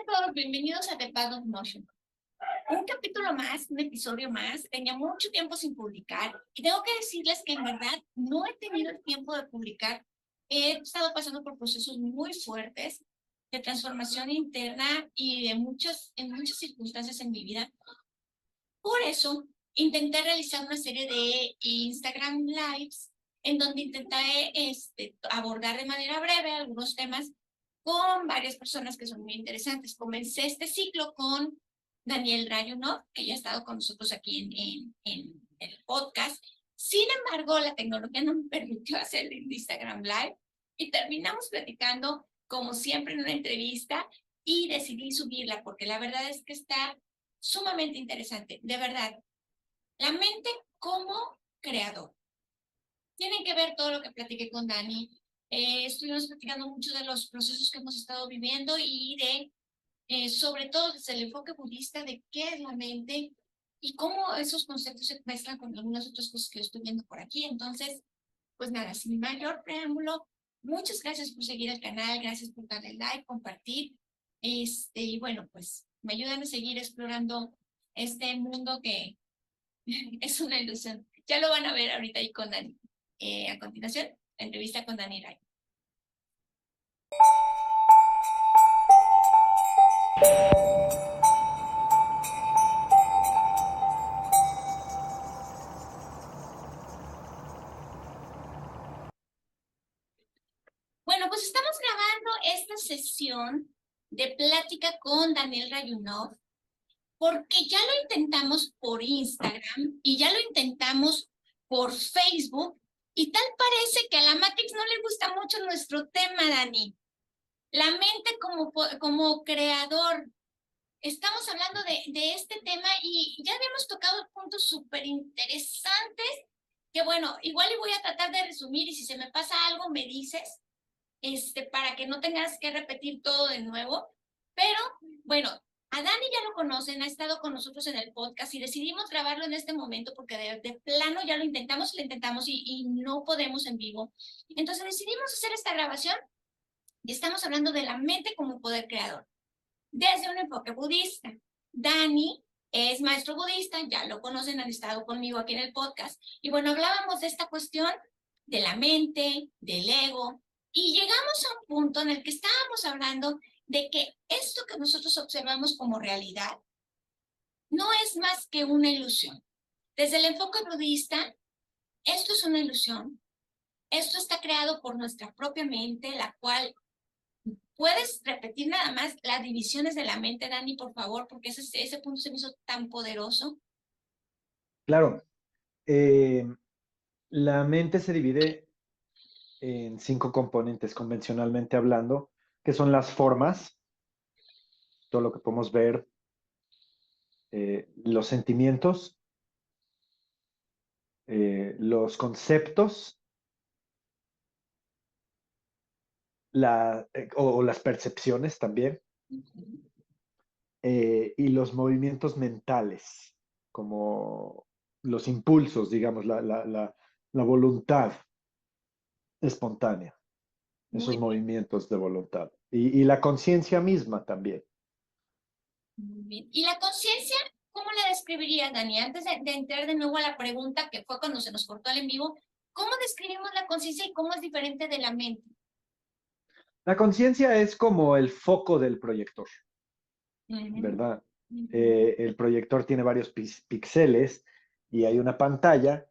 todos, bienvenidos a The Path of Motion. Un capítulo más, un episodio más. Tenía mucho tiempo sin publicar y tengo que decirles que en verdad no he tenido el tiempo de publicar. He estado pasando por procesos muy fuertes de transformación interna y en muchas circunstancias en mi vida. Por eso intenté realizar una serie de Instagram Lives en donde intenté abordar de manera breve algunos temas con varias personas que son muy interesantes. Comencé este ciclo con Daniel Rayunov, que ya ha estado con nosotros aquí en el podcast. Sin embargo, la tecnología no me permitió hacer el Instagram Live y terminamos platicando, como siempre, en una entrevista y decidí subirla porque la verdad es que está sumamente interesante. De verdad, la mente como creador. Tienen que ver todo lo que platiqué con Dani. Estuvimos platicando mucho de los procesos que hemos estado viviendo y sobre todo desde el enfoque budista de qué es la mente y cómo esos conceptos se mezclan con algunas otras cosas que yo estoy viendo por aquí. Entonces, pues nada, sin mayor preámbulo, muchas gracias por seguir el canal, gracias por darle like, compartir. Y bueno, pues me ayudan a seguir explorando este mundo que es una ilusión. Ya lo van a ver ahorita ahí con Dani. A continuación, la entrevista con Dani Ray. Bueno, pues estamos grabando esta sesión de plática con Daniel Rayunov porque ya lo intentamos por Instagram y ya lo intentamos por Facebook y tal parece que a la Matrix no le gusta mucho nuestro tema, Dani. La mente como creador. Estamos hablando de este tema y ya habíamos tocado puntos súper interesantes que bueno, igual y voy a tratar de resumir y si se me pasa algo me dices, para que no tengas que repetir todo de nuevo. Pero bueno, a Dani ya lo conocen, ha estado con nosotros en el podcast y decidimos grabarlo en este momento porque de plano ya lo intentamos y no podemos en vivo. Entonces decidimos hacer esta grabación y estamos hablando de la mente como poder creador desde un enfoque budista. Dani es maestro budista, ya lo conocen, han estado conmigo aquí en el podcast. Y bueno, hablábamos de esta cuestión de la mente, del ego, y llegamos a un punto en el que estábamos hablando de que esto que nosotros observamos como realidad no es más que una ilusión. Desde el enfoque budista, esto es una ilusión. Esto está creado por nuestra propia mente, la cual ¿puedes repetir nada más las divisiones de la mente, Dani, por favor? Porque ese punto se me hizo tan poderoso. Claro, la mente se divide en 5 componentes convencionalmente hablando, que son las formas, todo lo que podemos ver, los sentimientos, los conceptos, o las percepciones también, y los movimientos mentales, como los impulsos, digamos, la voluntad espontánea, Muy esos bien, movimientos de voluntad, y la conciencia misma también. muy bien. ¿Y la conciencia, cómo la describirías, Dani? Antes de entrar de nuevo a la pregunta que fue cuando se nos cortó el en vivo, ¿cómo describimos la conciencia y cómo es diferente de la mente? La conciencia es como el foco del proyector, Ujú, ¿verdad? ujú. El proyector tiene varios píxeles y hay una pantalla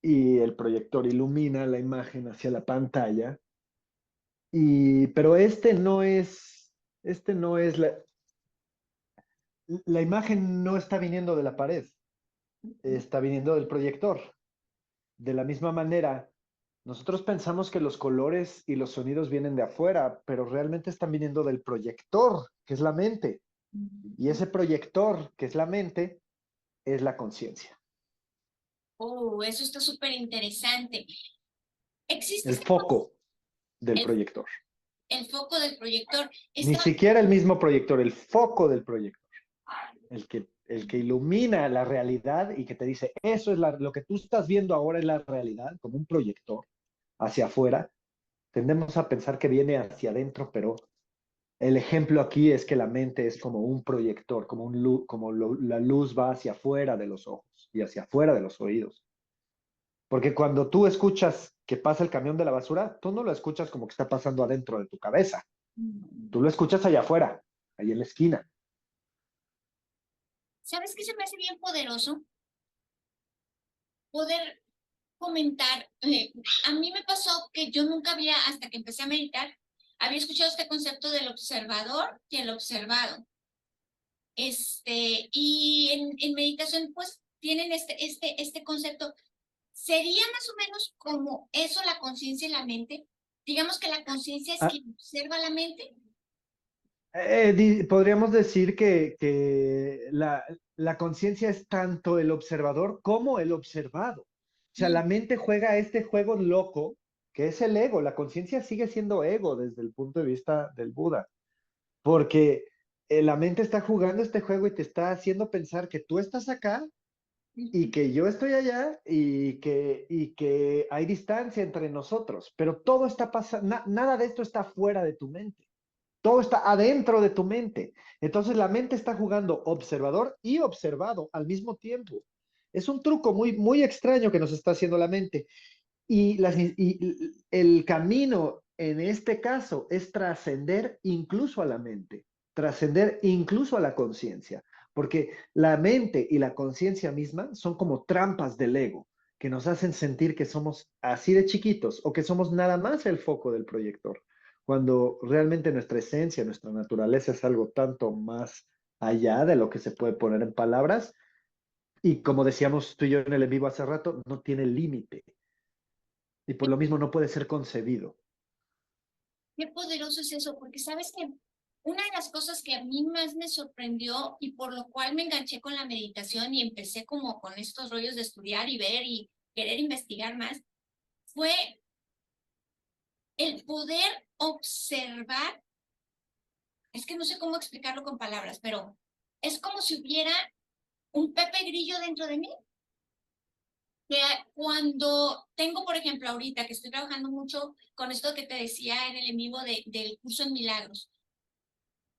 y el proyector ilumina la imagen hacia la pantalla. Pero este no es la imagen no está viniendo de la pared, está viniendo del proyector. De la misma manera, nosotros pensamos que los colores y los sonidos vienen de afuera, pero realmente están viniendo del proyector, que es la mente. Y ese proyector, que es la mente, es la conciencia, Oh, eso está súper interesante. Existe el foco del el, proyector. el foco del proyector. Ni Está, siquiera el mismo proyector, el foco del proyector, el que ilumina la realidad y que te dice, eso es lo que tú estás viendo ahora es la realidad, como un proyector hacia afuera. Tendemos a pensar que viene hacia adentro, pero El ejemplo aquí es que la mente es como un proyector, como, la luz va hacia afuera de los ojos y hacia afuera de los oídos. Porque cuando tú escuchas que pasa el camión de la basura, tú no lo escuchas como que está pasando adentro de tu cabeza. Mm. Tú lo escuchas allá afuera, ahí en la esquina. ¿Sabes qué se me hace bien poderoso? Poder comentar. A mí me pasó que yo nunca había, hasta que empecé a meditar, había escuchado este concepto del observador y el observado. Y en meditación, pues, tienen este concepto. ¿Sería más o menos como eso la conciencia y la mente? Digamos que la conciencia es Ah, quien observa la mente. podríamos decir que la conciencia es tanto el observador como el observado. O sea, la Mm. mente juega este juego loco que es el ego. La conciencia sigue siendo ego desde el punto de vista del Buda, porque la mente está jugando este juego y te está haciendo pensar que tú estás acá y Ujú. que yo estoy allá y que hay distancia entre nosotros, pero todo está pasando, nada de esto está fuera de tu mente. Todo está adentro de tu mente. Entonces la mente está jugando observador y observado al mismo tiempo. Es un truco muy, muy extraño que nos está haciendo la mente. Y el camino en este caso es trascender incluso a la mente, trascender incluso a la conciencia, porque la mente y la conciencia misma son como trampas del ego que nos hacen sentir que somos así de chiquitos o que somos nada más el foco del proyector, cuando realmente nuestra esencia, nuestra naturaleza es algo tanto más allá de lo que se puede poner en palabras y como decíamos tú y yo en el en vivo hace rato, no tiene límite y por lo mismo no puede ser concebido. Qué poderoso es eso, porque sabes que una de las cosas que a mí más me sorprendió y por lo cual me enganché con la meditación y empecé como con estos rollos de estudiar y ver y querer investigar más, fue el poder observar. Es que no sé cómo explicarlo con palabras, pero es como si hubiera un Pepe Grillo dentro de mí. Que cuando tengo, por ejemplo, ahorita que estoy trabajando mucho con esto que te decía en el en vivo del curso en milagros,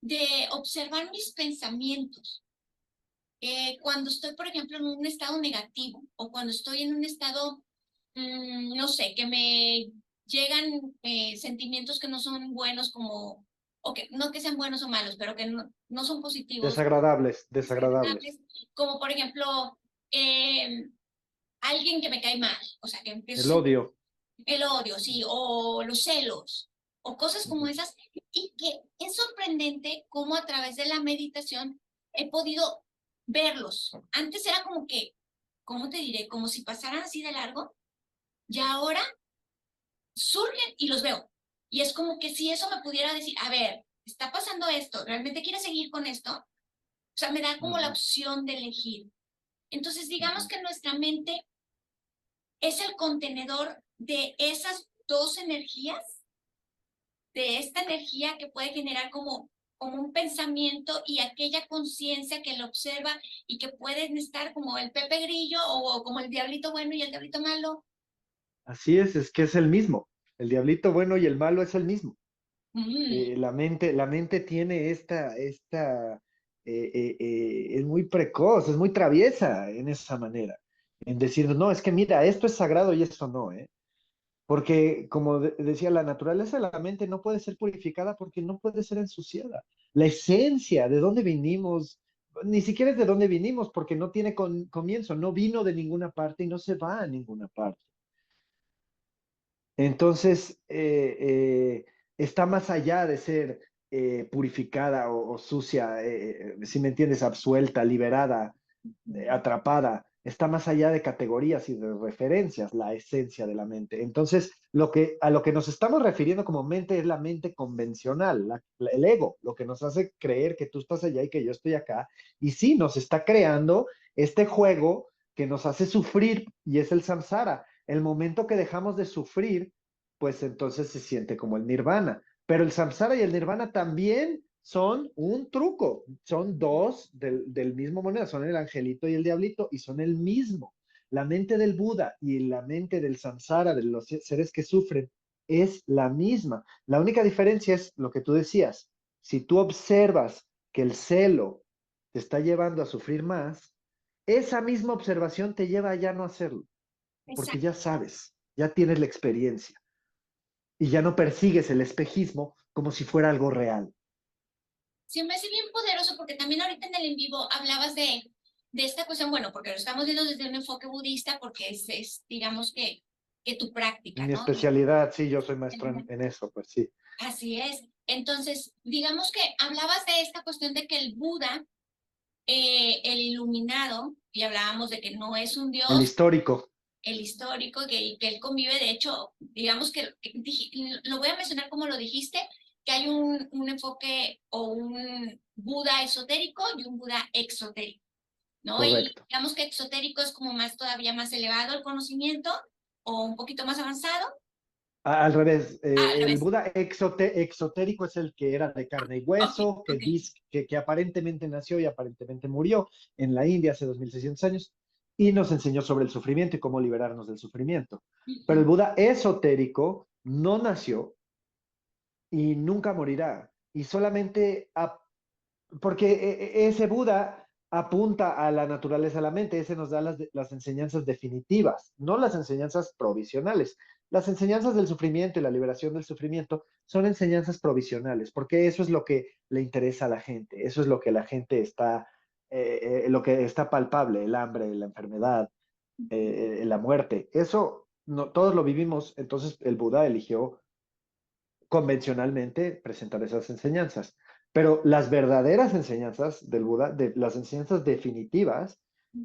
de observar mis pensamientos. Cuando estoy, por ejemplo, en un estado negativo o cuando estoy en un estado, no sé, que me llegan sentimientos que no son buenos como, o que no que sean buenos o malos, pero que no son positivos, Desagradables, desagradables. desagradables, como por ejemplo, eh, alguien que me cae mal, o sea, que empiezo a El sentir odio. el odio, sí, o los celos, o cosas como Ujú. esas, y que es sorprendente cómo a través de la meditación he podido verlos. Antes era como que, ¿cómo te diré? Como si pasaran así de largo, y ahora surgen y los veo. Y es como que si eso me pudiera decir, a ver, está pasando esto, ¿realmente quieres seguir con esto? O sea, me da como la Ujú. opción de elegir. Entonces, digamos Ujú. que nuestra mente es el contenedor de esas dos energías, de esta energía que puede generar como un pensamiento y aquella conciencia que lo observa y que pueden estar como el Pepe Grillo o como el diablito bueno y el diablito malo. Así es que es el mismo. El diablito bueno y el malo es el mismo. Mm. La mente tiene es muy precoz, es muy traviesa en esa manera, en decir, no, es que mira, esto es sagrado y esto no, ¿eh? Porque, como decía, la naturaleza de la mente no puede ser purificada porque no puede ser ensuciada. La esencia de dónde vinimos, ni siquiera es de dónde vinimos porque no tiene comienzo, no vino de ninguna parte y no se va a ninguna parte. Entonces, está más allá de ser purificada o sucia, si me entiendes, absuelta, liberada, atrapada. Está más allá de categorías y de referencias, la esencia de la mente. Entonces, a lo que nos estamos refiriendo como mente es la mente convencional, el ego, lo que nos hace creer que tú estás allá y que yo estoy acá. Y sí, nos está creando este juego que nos hace sufrir y es el samsara. El momento que dejamos de sufrir, pues entonces se siente como el nirvana. Pero el samsara y el nirvana también son un truco, son dos del mismo moneda, son el angelito y el diablito y son el mismo. La mente del Buda y la mente del samsara, de los seres que sufren, es la misma. La única diferencia es lo que tú decías. Si tú observas que el celo te está llevando a sufrir más, esa misma observación te lleva a ya no hacerlo, porque Exacto. ya sabes, ya tienes la experiencia y ya no persigues el espejismo como si fuera algo real. Se me hace bien poderoso porque también ahorita en el en vivo hablabas de esta cuestión, bueno, porque lo estamos viendo desde un enfoque budista, porque digamos que tu práctica, Mi ¿no? especialidad, sí, yo soy maestro en eso, pues sí. Así es. Entonces, digamos que hablabas de esta cuestión de que el Buda, el iluminado, y hablábamos de que no es un El dios, histórico, el histórico, que él convive, de hecho, digamos lo voy a mencionar como lo dijiste, que hay un enfoque o un Buda esotérico y un Buda exotérico, ¿no? Y correcto. digamos que exotérico es como más todavía más elevado el conocimiento o un poquito más avanzado. Al revés, Al el revés. Buda exotérico es el que era de carne y Ok, hueso, ok. que aparentemente nació y aparentemente murió en la India hace 2600 años y nos enseñó sobre el sufrimiento y cómo liberarnos del sufrimiento. Pero el Ujú. Buda esotérico no nació y nunca morirá. Y solamente porque ese Buda apunta a la naturaleza, a la mente, ese nos da las enseñanzas definitivas, no las enseñanzas provisionales. Las enseñanzas del sufrimiento y la liberación del sufrimiento son enseñanzas provisionales, porque eso es lo que le interesa a la gente, eso es lo que la gente está, lo que está palpable, el hambre, la enfermedad, la muerte. Eso no, todos lo vivimos, entonces el Buda eligió convencionalmente presentar esas enseñanzas. Pero las verdaderas enseñanzas del Buda, las enseñanzas definitivas,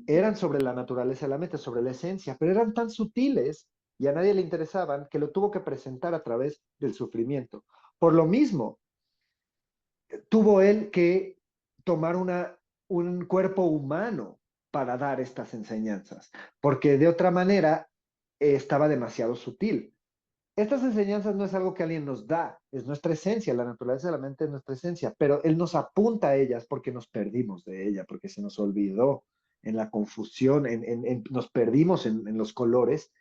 eran sobre la naturaleza de la mente, sobre la esencia, pero eran tan sutiles y a nadie le interesaban que lo tuvo que presentar a través del sufrimiento. Por lo mismo, tuvo él que tomar un cuerpo humano para dar estas enseñanzas, porque de otra manera estaba demasiado sutil. Estas enseñanzas no es algo que alguien nos da, es nuestra esencia, la naturaleza de la mente es nuestra esencia, pero Él nos apunta a ellas porque nos perdimos de ella, porque se nos olvidó en la confusión, nos perdimos en los colores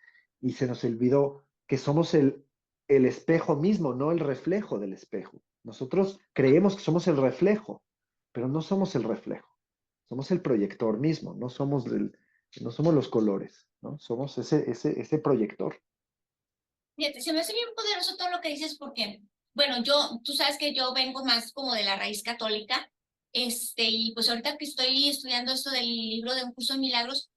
y se nos olvidó que somos el espejo mismo, no el reflejo del espejo. Nosotros creemos que somos el reflejo, pero no somos el reflejo, somos el proyector mismo, no somos los colores, ¿no? Somos ese proyector. Fíjate, se me hace bien poderoso todo lo que dices porque, bueno, tú sabes que yo vengo más como de la raíz católica, y pues ahorita que estoy estudiando esto del libro de Un Curso de Milagros,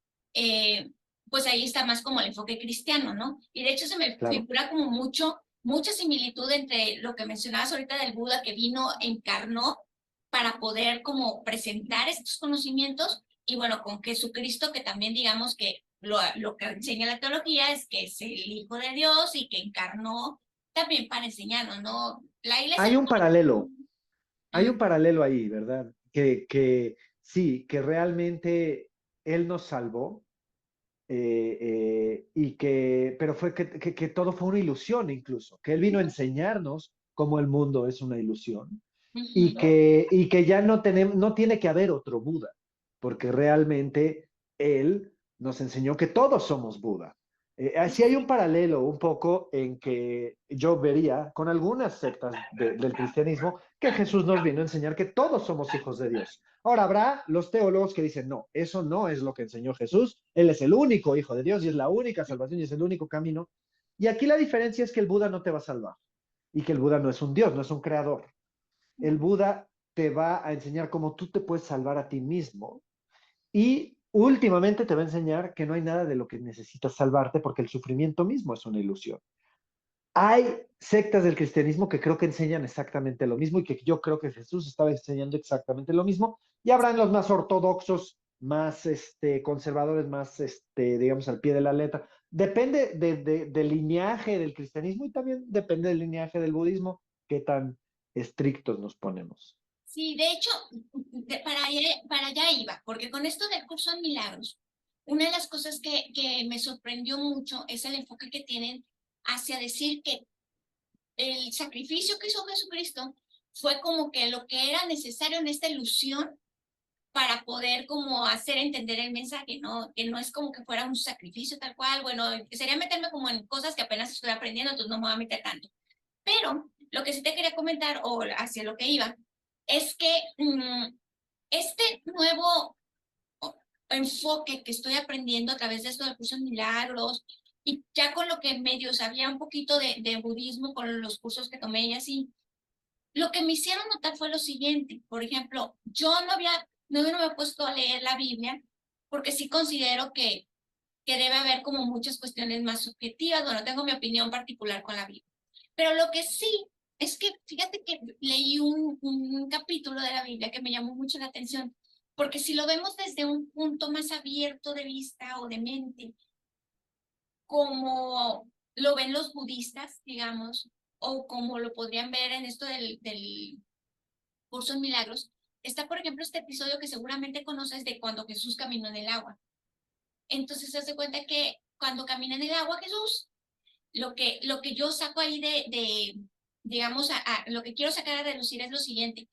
pues ahí está más como el enfoque cristiano, ¿no? Y de hecho se me Claro. figura como mucha similitud entre lo que mencionabas ahorita del Buda que vino, encarnó para poder como presentar estos conocimientos y bueno, con Jesucristo que también digamos que lo que enseña la teología es que es el Hijo de Dios y que encarnó también para enseñarnos, ¿no? La iglesia Hay un paralelo, hay Ajá. un paralelo ahí, ¿verdad? Que sí, que realmente Él nos salvó pero fue que todo fue una ilusión incluso, que Él vino a enseñarnos cómo el mundo es una ilusión Ujú. y que ya no tiene que haber otro Buda, porque realmente Él nos enseñó que todos somos Buda. Así hay un paralelo un poco en que yo vería con algunas sectas del cristianismo que Jesús nos vino a enseñar que todos somos hijos de Dios. Ahora habrá los teólogos que dicen, no, eso no es lo que enseñó Jesús, Él es el único hijo de Dios y es la única salvación y es el único camino. Y aquí la diferencia es que el Buda no te va a salvar y que el Buda no es un Dios, no es un creador. El Buda te va a enseñar cómo tú te puedes salvar a ti mismo y últimamente te va a enseñar que no hay nada de lo que necesitas salvarte porque el sufrimiento mismo es una ilusión. Hay sectas del cristianismo que creo que enseñan exactamente lo mismo y que yo creo que Jesús estaba enseñando exactamente lo mismo y habrán los más ortodoxos, más conservadores, más, digamos, al pie de la letra. Depende del lineaje del cristianismo y también depende del lineaje del budismo, qué tan estrictos nos ponemos. Sí, de hecho, para allá iba, porque con esto del curso de milagros, una de las cosas que me sorprendió mucho es el enfoque que tienen hacia decir que el sacrificio que hizo Jesucristo fue como que lo que era necesario en esta ilusión para poder como hacer entender el mensaje, ¿no? Que no es como que fuera un sacrificio tal cual, bueno, sería meterme como en cosas que apenas estoy aprendiendo, entonces no me voy a meter tanto. Pero lo que sí te quería comentar, o hacia lo que iba, es que este nuevo enfoque que estoy aprendiendo a través de esto de cursos milagros y ya con lo que medio sabía un poquito de budismo con los cursos que tomé y así, lo que me hicieron notar fue lo siguiente. Por ejemplo, yo no me había puesto a leer la Biblia porque sí considero que debe haber como muchas cuestiones más subjetivas. Bueno, tengo mi opinión particular con la Biblia. Pero lo que sí es que, fíjate que leí un capítulo de la Biblia que me llamó mucho la atención, porque si lo vemos desde un punto más abierto de vista o de mente, como lo ven los budistas, digamos, o como lo podrían ver en esto del curso en milagros, está, por ejemplo, este episodio que seguramente conoces de cuando Jesús caminó en el agua. Entonces se hace cuenta que cuando camina en el agua Jesús, lo que yo saco ahí digamos, lo que quiero sacar a relucir es lo siguiente.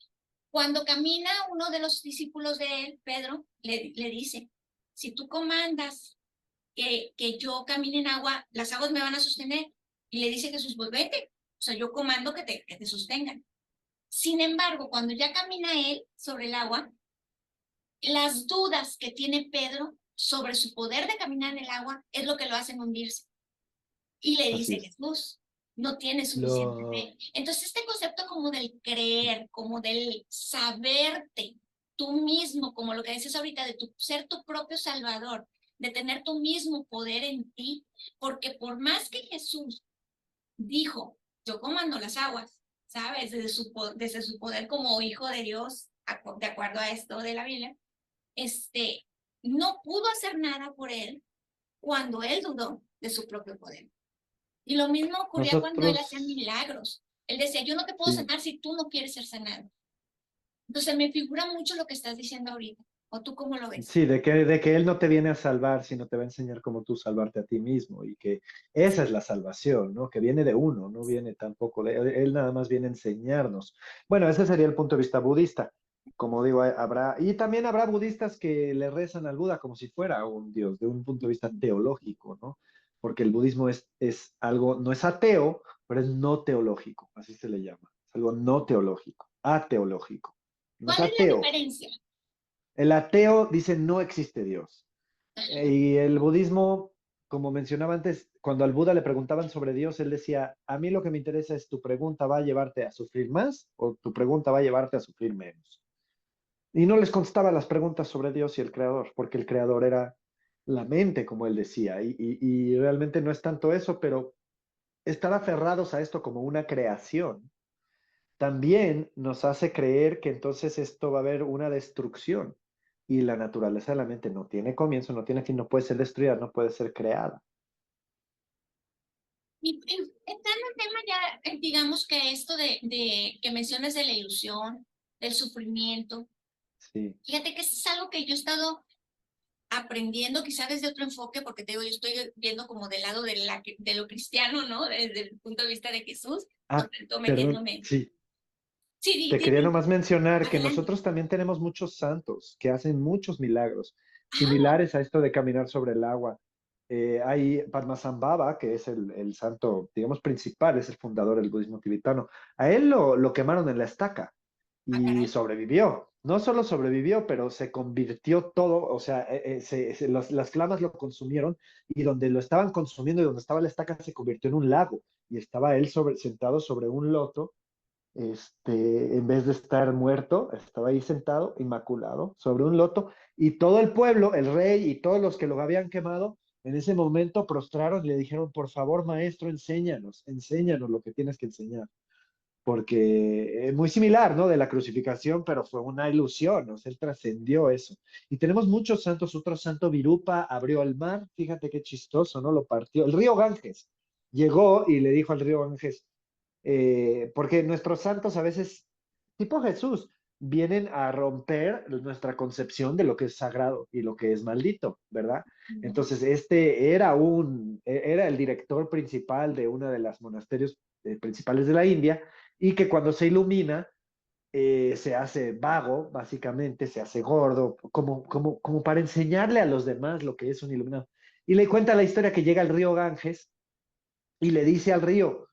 Cuando camina uno de los discípulos de él, Pedro, le dice, si tú comandas que yo camine en agua, las aguas me van a sostener. Y le dice Jesús, pues vete. O sea, yo comando que te sostengan. Sin embargo, cuando ya camina él sobre el agua, las dudas que tiene Pedro sobre su poder de caminar en el agua es lo que lo hacen hundirse. Y le Así dice es. Jesús, no tienes suficiente Lo, fe. Entonces, este concepto como del creer, como del saberte tú mismo, como lo que dices ahorita, de tu, ser tu propio salvador, de tener tu mismo poder en ti, porque por más que Jesús dijo, yo comando las aguas, ¿sabes? Desde su poder como hijo de Dios, de acuerdo a esto de la Biblia, este, no pudo hacer nada por él cuando él dudó de su propio poder. Y lo mismo ocurría cuando él hacía nosotros, milagros. Él decía, yo no te puedo sí, sanar si tú no quieres ser sanado. Entonces me figura mucho lo que estás diciendo ahorita. ¿O tú cómo lo ves? sí, de que Él no te viene a salvar, sino te va a enseñar cómo tú salvarte a ti mismo y que esa es la salvación, ¿no? Que viene de uno, no viene tampoco de Él, nada más viene a enseñarnos. Bueno, ese sería el punto de vista budista. Como digo, habrá, y también habrá budistas que le rezan al Buda como si fuera un dios, de un punto de vista teológico, ¿no? Porque el budismo es algo, no es ateo, pero es no teológico, así se le llama. Es algo no teológico, ateológico. No es ¿Cuál es la ateo. diferencia? El ateo dice no existe Dios. Y el budismo, como mencionaba antes, cuando al Buda le preguntaban sobre Dios, él decía, a mí lo que me interesa es tu pregunta va a llevarte a sufrir más o tu pregunta va a llevarte a sufrir menos. Y no les contestaba las preguntas sobre Dios y el creador, porque el creador era la mente, como él decía. Y realmente no es tanto eso, pero estar aferrados a esto como una creación también nos hace creer que entonces esto va a haber una destrucción y la naturaleza de la mente no tiene comienzo, no tiene fin, no puede ser destruida, no puede ser creada. Y entrando en tema ya, digamos que esto de que mencionas de la ilusión, del sufrimiento, Sí. fíjate que es algo que yo he estado aprendiendo quizás desde otro enfoque, porque te digo, yo estoy viendo como del lado de lo cristiano, ¿no? Desde el punto de vista de Jesús, no Ah, tanto perdón, metiéndome. sí. Sí, Te quería nomás mencionar que adelante. nosotros también tenemos muchos santos que hacen muchos milagros, Ah, similares a esto de caminar sobre el agua. Hay Padmasambhava, que es el santo, digamos, principal, es el fundador del budismo tibetano. A él lo quemaron en la estaca y caray. sobrevivió. No solo sobrevivió, pero se convirtió todo, o sea, las flamas lo consumieron y donde lo estaban consumiendo y donde estaba la estaca se convirtió en un lago y estaba él sentado sobre un loto, en vez de estar muerto, estaba ahí sentado, inmaculado, sobre un loto, y todo el pueblo, el rey y todos los que lo habían quemado, en ese momento prostraron y le dijeron, por favor, maestro, enséñanos lo que tienes que enseñar, porque es muy similar, ¿no? De la crucificación, pero fue una ilusión, ¿no? Él trascendió eso. Y tenemos muchos santos, otro santo Virupa abrió el mar, fíjate qué chistoso, ¿no? Lo partió. El río Ganges llegó y le dijo al río Ganges, porque nuestros santos a veces, tipo Jesús, vienen a romper nuestra concepción de lo que es sagrado y lo que es maldito, ¿verdad? Entonces, este era el director principal de una de las monasterios principales de la India y que cuando se ilumina, se hace vago, básicamente, se hace gordo, como para enseñarle a los demás lo que es un iluminado. Y le cuenta la historia que llega al río Ganges y le dice al río,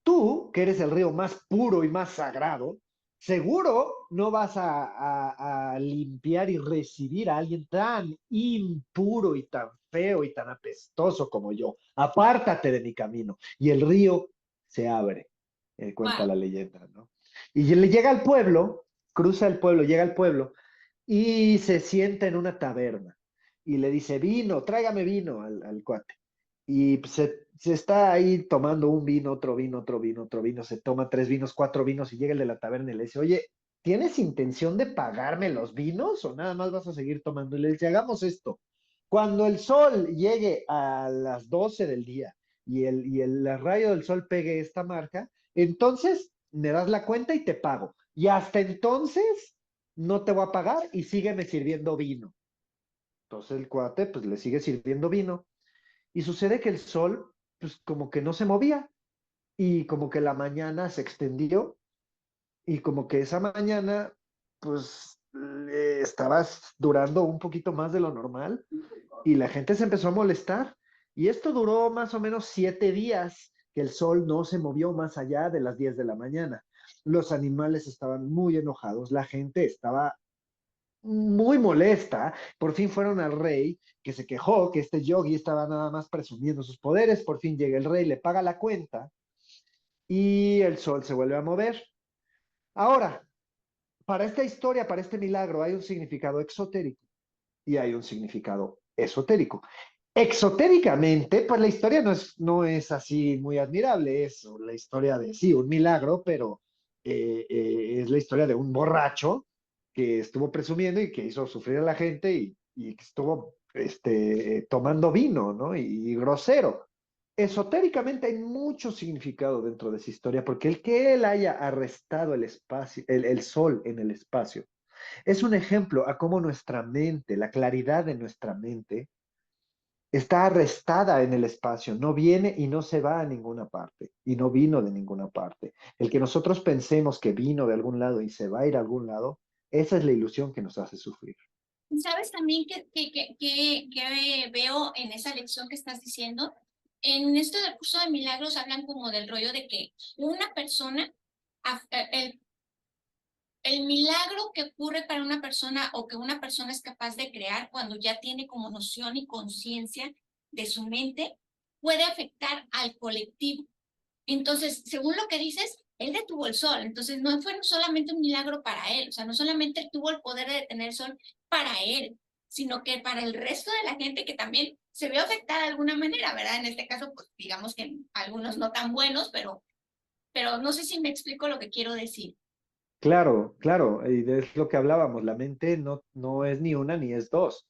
tú, que eres el río más puro y más sagrado, seguro no vas a limpiar y recibir a alguien tan impuro y tan feo y tan apestoso como yo. Apártate de mi camino. Y el río se abre, cuenta Wow. la leyenda, ¿no? Y le llega al pueblo, cruza el pueblo, llega al pueblo y se sienta en una taberna y le dice, vino, tráigame vino al cuate. Y pues, se está ahí tomando un vino, otro vino, otro vino, otro vino, se toma 3 vinos, 4 vinos y llega el de la taberna y le dice, oye, ¿tienes intención de pagarme los vinos o nada más vas a seguir tomando? Y le dice, hagamos esto. Cuando el sol llegue a las 12 del día y el rayo del sol pegue esta marca, entonces me das la cuenta y te pago. Y hasta entonces no te voy a pagar y sígueme sirviendo vino. Entonces el cuate pues le sigue sirviendo vino y sucede que el sol pues como que no se movía y como que la mañana se extendió y como que esa mañana pues estaba durando un poquito más de lo normal y la gente se empezó a molestar y esto duró más o menos 7 días que el sol no se movió más allá de las 10 de la mañana. Los animales estaban muy enojados, la gente estaba muy molesta. Por fin fueron al rey, que se quejó que este yogi estaba nada más presumiendo sus poderes. Por fin llega el rey, le paga la cuenta y el sol se vuelve a mover. Ahora, para esta historia, para este milagro, hay un significado exotérico y hay un significado esotérico. Exotéricamente, pues la historia no es así muy admirable, es la historia de, sí, un milagro, pero es la historia de un borracho que estuvo presumiendo y que hizo sufrir a la gente y que estuvo tomando vino, ¿no? Y grosero. Esotéricamente hay mucho significado dentro de esa historia, porque el que él haya arrestado el espacio, el sol en el espacio, es un ejemplo a cómo nuestra mente, la claridad de nuestra mente, está arrestada en el espacio, no viene y no se va a ninguna parte, y no vino de ninguna parte. El que nosotros pensemos que vino de algún lado y se va a ir a algún lado, esa es la ilusión que nos hace sufrir. ¿Sabes también que veo en esa lección que estás diciendo? En esto del curso de milagros hablan como del rollo de que una persona, el milagro que ocurre para una persona o que una persona es capaz de crear cuando ya tiene como noción y conciencia de su mente, puede afectar al colectivo. Entonces, según lo que dices, él detuvo el sol, entonces no fue solamente un milagro para él, o sea, no solamente tuvo el poder de detener el sol para él, sino que para el resto de la gente que también se vio afectada de alguna manera, ¿verdad? En este caso, pues digamos que algunos no tan buenos, pero no sé si me explico lo que quiero decir. Claro, claro, y es lo que hablábamos, la mente no es ni una ni es dos.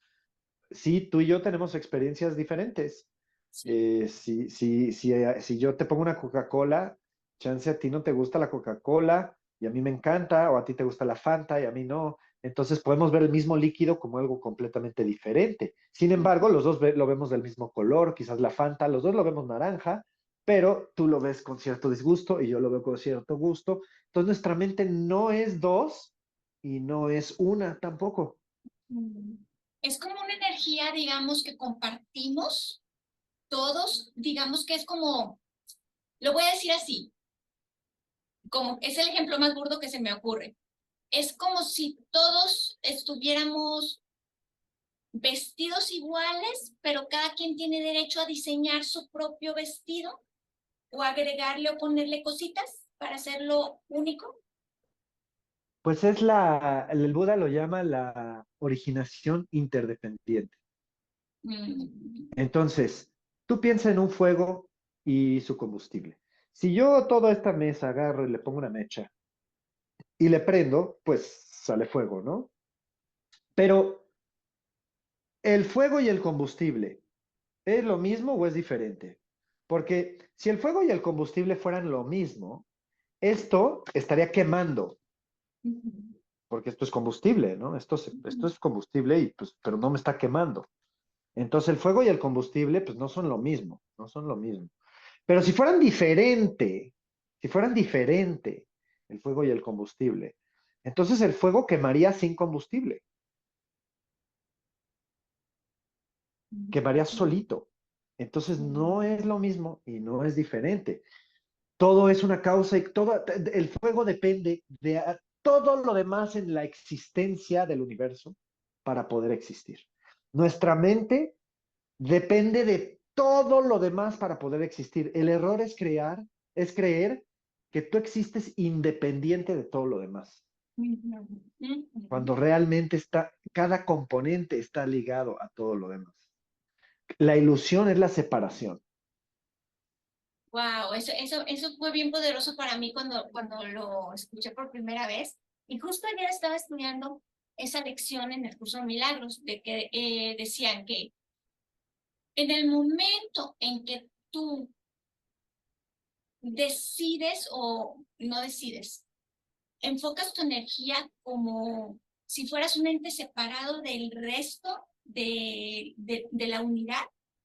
Sí, tú y yo tenemos experiencias diferentes. Sí. Si yo te pongo una Coca-Cola, chance a ti no te gusta la Coca-Cola y a mí me encanta, o a ti te gusta la Fanta y a mí no. Entonces podemos ver el mismo líquido como algo completamente diferente. Sin embargo, los dos lo vemos del mismo color, quizás la Fanta, los dos lo vemos naranja, pero tú lo ves con cierto disgusto y yo lo veo con cierto gusto. Entonces nuestra mente no es dos y no es una tampoco. Mm. Es como una energía, digamos, que compartimos todos, digamos que es como, lo voy a decir así, como es el ejemplo más burdo que se me ocurre. Es como si todos estuviéramos vestidos iguales, pero cada quien tiene derecho a diseñar su propio vestido o agregarle o ponerle cositas para hacerlo único. Pues el Buda lo llama la originación interdependiente. Mm. Entonces, tú piensas en un fuego y su combustible. Si yo toda esta mesa agarro y le pongo una mecha y le prendo, pues sale fuego, ¿no? Pero el fuego y el combustible, ¿es lo mismo o es diferente? Porque si el fuego y el combustible fueran lo mismo, esto estaría quemando, porque esto es combustible, ¿no? Esto es combustible y pues, pero no me está quemando. Entonces el fuego y el combustible pues no son lo mismo, no son lo mismo. Pero si fueran diferente el fuego y el combustible, entonces el fuego quemaría sin combustible, quemaría solito. Entonces no es lo mismo y no es diferente. Todo es una causa y el fuego depende de todo lo demás en la existencia del universo para poder existir. Nuestra mente depende de todo lo demás para poder existir. El error es creer que tú existes independiente de todo lo demás, cuando realmente cada componente está ligado a todo lo demás. La ilusión es la separación. Wow, eso fue bien poderoso para mí cuando lo escuché por primera vez. Y justo ayer estaba estudiando esa lección en el curso de Milagros, de que decían que en el momento en que tú decides o no decides, enfocas tu energía como si fueras un ente separado del resto de la unidad,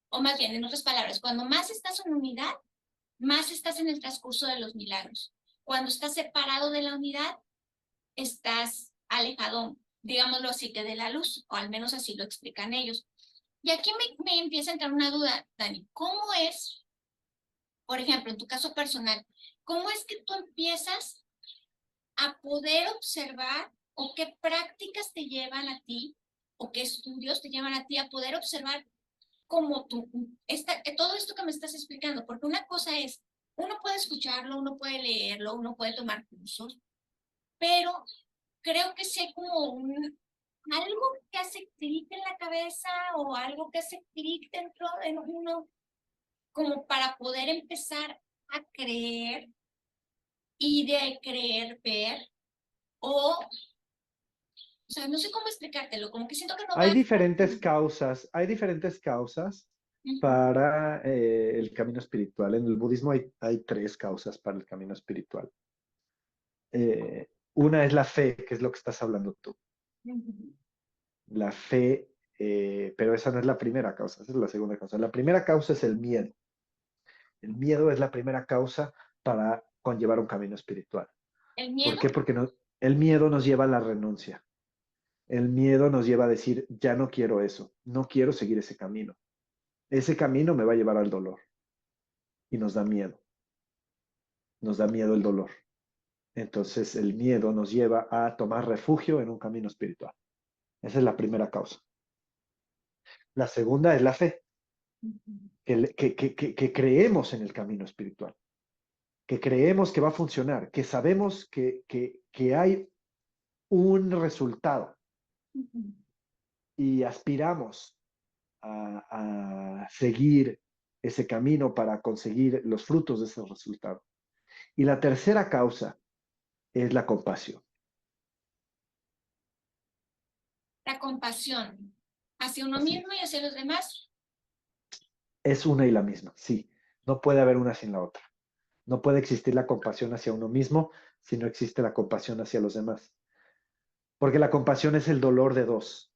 o más bien, en otras palabras, cuando más estás en unidad, más estás en el transcurso de los milagros. Cuando estás separado de la unidad, estás alejado, digámoslo así, que de la luz, o al menos así lo explican ellos. Y aquí me empieza a entrar una duda, Dani. ¿Cómo es, por ejemplo, en tu caso personal, cómo es que tú empiezas a poder observar o qué prácticas te llevan a ti o qué estudios te llevan a ti a poder observar como tú, todo esto que me estás explicando? Porque una cosa es, uno puede escucharlo, uno puede leerlo, uno puede tomar cursos, pero creo que sí hay como algo que hace clic en la cabeza o algo que hace clic dentro de uno, como para poder empezar a creer y de creer ver, o sea, no sé cómo explicártelo, como que siento que no Hay va. hay diferentes causas Ujú, para el camino espiritual. En el budismo hay tres causas para el camino espiritual. Una es la fe, que es lo que estás hablando tú. ujú. La fe, pero esa no es la primera causa, esa es la segunda causa. La primera causa es el miedo. El miedo es la primera causa para conllevar un camino espiritual. El ¿Por miedo. qué? Porque el miedo nos lleva a la renuncia. El miedo nos lleva a decir, ya no quiero eso, no quiero seguir ese camino. Ese camino me va a llevar al dolor y nos da miedo el dolor. Entonces el miedo nos lleva a tomar refugio en un camino espiritual. Esa es la primera causa. La segunda es la fe, que creemos en el camino espiritual, que creemos que va a funcionar, que sabemos que hay un resultado Ujú. y aspiramos a seguir ese camino para conseguir los frutos de ese resultado. Y la tercera causa es la compasión. La compasión hacia uno Así mismo es. y hacia los demás. Es una y la misma, sí. No puede haber una sin la otra. No puede existir la compasión hacia uno mismo si no existe la compasión hacia los demás. Porque la compasión es el dolor de dos.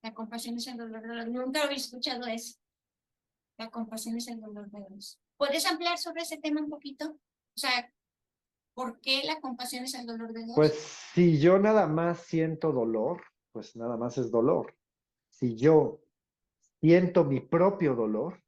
La compasión es el dolor de los. Nunca había escuchado eso. La compasión es el dolor de los. ¿Puedes ampliar sobre ese tema un poquito? O sea, ¿por qué la compasión es el dolor de Pues dos? si yo nada más siento dolor, pues nada más es dolor. Si yo siento mi propio dolor,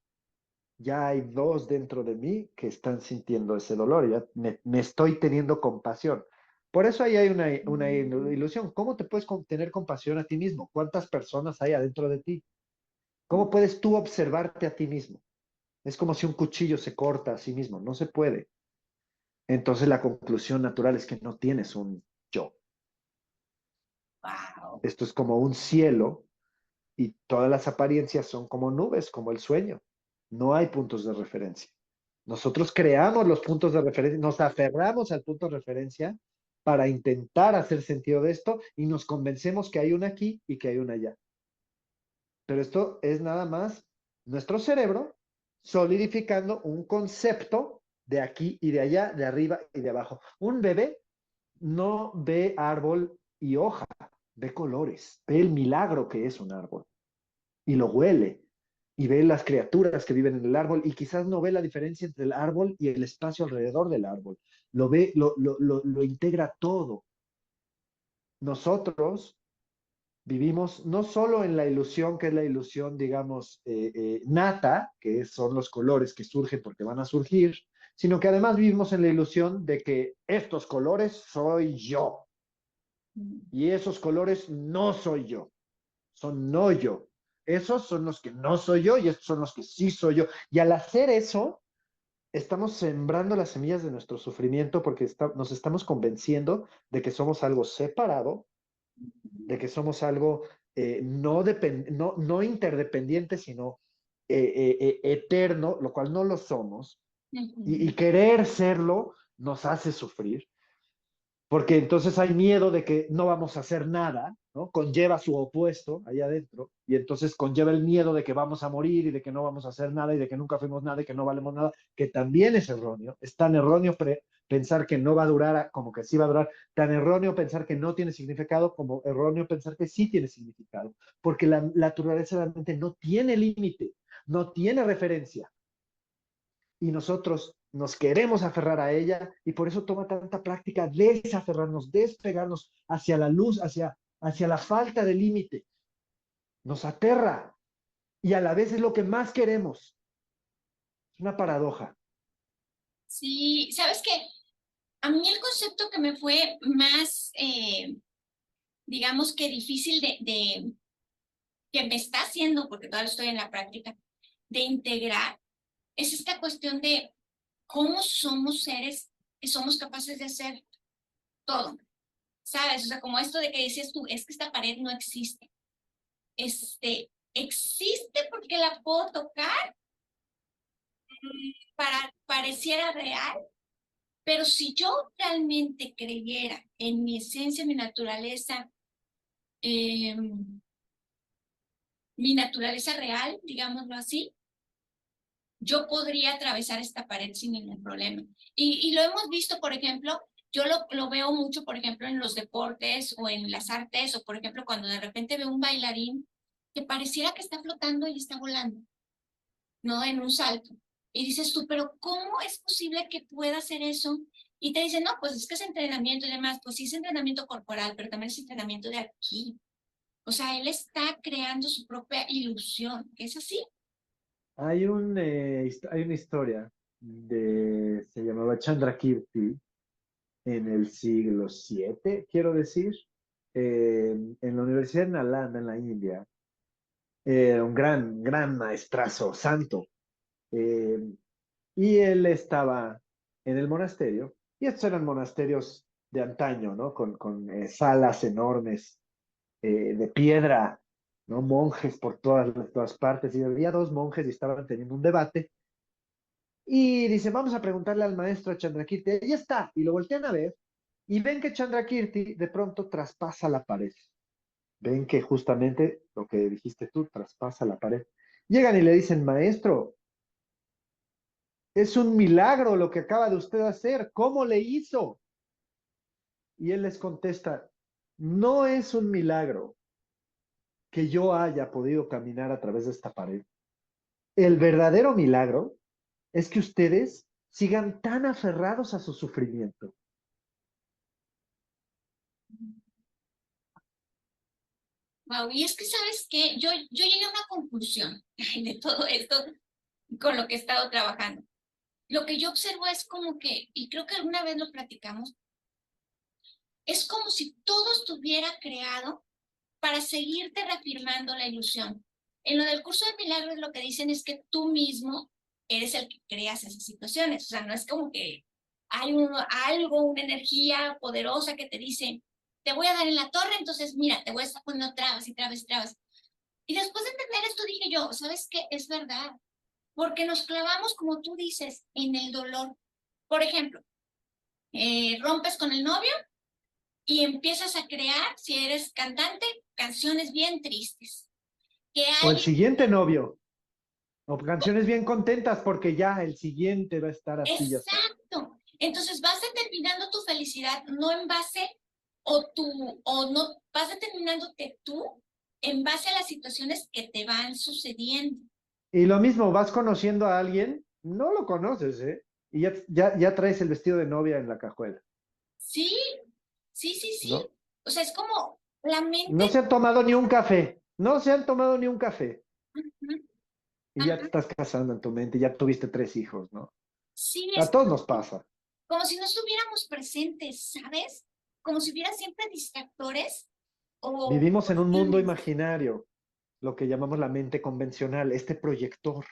ya hay dos dentro de mí que están sintiendo ese dolor, ya me estoy teniendo compasión. Por eso ahí hay una ilusión. ¿Cómo te puedes tener compasión a ti mismo? ¿Cuántas personas hay adentro de ti? ¿Cómo puedes tú observarte a ti mismo? Es como si un cuchillo se corta a sí mismo, no se puede. Entonces la conclusión natural es que no tienes un yo. Wow. Esto es como un cielo y todas las apariencias son como nubes, como el sueño. No hay puntos de referencia. Nosotros creamos los puntos de referencia, nos aferramos al punto de referencia para intentar hacer sentido de esto y nos convencemos que hay una aquí y que hay una allá. Pero esto es nada más nuestro cerebro solidificando un concepto de aquí y de allá, de arriba y de abajo. Un bebé no ve árbol y hoja, ve colores, ve el milagro que es un árbol y lo huele y ve las criaturas que viven en el árbol y quizás no ve la diferencia entre el árbol y el espacio alrededor del árbol. Lo ve, lo integra todo. Nosotros vivimos no solo en la ilusión, que es la ilusión, digamos, nata, que son los colores que surgen porque van a surgir, sino que además vivimos en la ilusión de que estos colores soy yo y esos colores no soy yo, son no yo. Esos son los que no soy yo y estos son los que sí soy yo. Y al hacer eso, estamos sembrando las semillas de nuestro sufrimiento porque nos estamos convenciendo de que somos algo separado, de que somos algo no interdependiente, sino eterno, lo cual no lo somos, y querer serlo nos hace sufrir, porque entonces hay miedo de que no vamos a hacer nada, ¿no? Conlleva su opuesto allá adentro, y entonces conlleva el miedo de que vamos a morir y de que no vamos a hacer nada y de que nunca fuimos nada y que no valemos nada, que también es erróneo. Es tan erróneo pensar que no va a durar como que sí va a durar, tan erróneo pensar que no tiene significado como erróneo pensar que sí tiene significado, porque la naturaleza de la mente no tiene límite, no tiene referencia y nosotros nos queremos aferrar a ella y por eso toma tanta práctica desaferrarnos, despegarnos hacia la luz, hacia la falta de límite. Nos aterra y a la vez es lo que más queremos. Es una paradoja. Sí, ¿sabes qué? A mí el concepto que me fue más, digamos que difícil que me está haciendo, porque todavía estoy en la práctica, de integrar, es esta cuestión de cómo somos seres que somos capaces de hacer todo, ¿sabes? O sea, como esto de que decías tú, es que esta pared no existe. Existe porque la puedo tocar para pareciera real, pero si yo realmente creyera en mi esencia, eh, mi naturaleza real, digámoslo así, yo podría atravesar esta pared sin ningún problema. Y lo hemos visto, por ejemplo, yo lo veo mucho, por ejemplo, en los deportes o en las artes, o por ejemplo, cuando de repente veo un bailarín que pareciera que está flotando y está volando, ¿no? En un salto. Y dices tú, pero ¿cómo es posible que pueda hacer eso? Y te dicen, no, pues es que es entrenamiento y demás. Pues sí es entrenamiento corporal, pero también es entrenamiento de aquí. O sea, él está creando su propia ilusión. ¿Es así? Hay una historia se llamaba Chandrakirti en el siglo VII, quiero decir, en la Universidad de Nalanda, en la India. Un gran maestrazo santo. Eh, y él estaba en el monasterio, y estos eran monasterios de antaño, ¿no? Con salas enormes de piedra, ¿no? Monjes por todas partes, y había dos monjes y estaban teniendo un debate, y dice, vamos a preguntarle al maestro Chandrakirti, ahí está, y lo voltean a ver, y ven que Chandrakirti de pronto traspasa la pared. Ven que justamente lo que dijiste tú, traspasa la pared. Llegan y le dicen, maestro, es un milagro lo que acaba de usted hacer. ¿Cómo le hizo? Y él les contesta, no es un milagro que yo haya podido caminar a través de esta pared. El verdadero milagro es que ustedes sigan tan aferrados a su sufrimiento. Wow, y es que, ¿sabes qué? Yo llegué a una conclusión de todo esto con lo que he estado trabajando. Lo que yo observo es como que, y creo que alguna vez lo platicamos, es como si todo estuviera creado para seguirte reafirmando la ilusión. En lo del curso de milagros lo que dicen es que tú mismo eres el que creas esas situaciones. O sea, no es como que hay algo, una energía poderosa que te dice, te voy a dar en la torre, entonces mira, te voy a estar poniendo trabas y trabas y trabas. Y después de entender esto dije yo, ¿sabes qué? Es verdad, porque nos clavamos, como tú dices, en el dolor. Por ejemplo, rompes con el novio y empiezas a crear, si eres cantante, canciones bien tristes. Que O el alguien... siguiente novio, o canciones bien contentas porque ya el siguiente va a estar así, ya está. Exacto. Entonces vas determinando tu felicidad no en base o no vas determinándote tú en base a las situaciones que te van sucediendo. Y lo mismo, vas conociendo a alguien, no lo conoces, ¿eh? Y ya traes el vestido de novia en la cajuela, Sí, sí, sí, sí. ¿no? O sea, es como la No mente. se han tomado ni un café, no se han tomado ni un café. Ujú, Y ya te ajá. estás casando en tu mente, ya tuviste 3 hijos, ¿no? Sí, A es todos nos pasa. como si no estuviéramos presentes, ¿sabes? Como si hubiera siempre distractores o Vivimos en un mundo cuestiones. imaginario, lo que llamamos la mente convencional, este proyector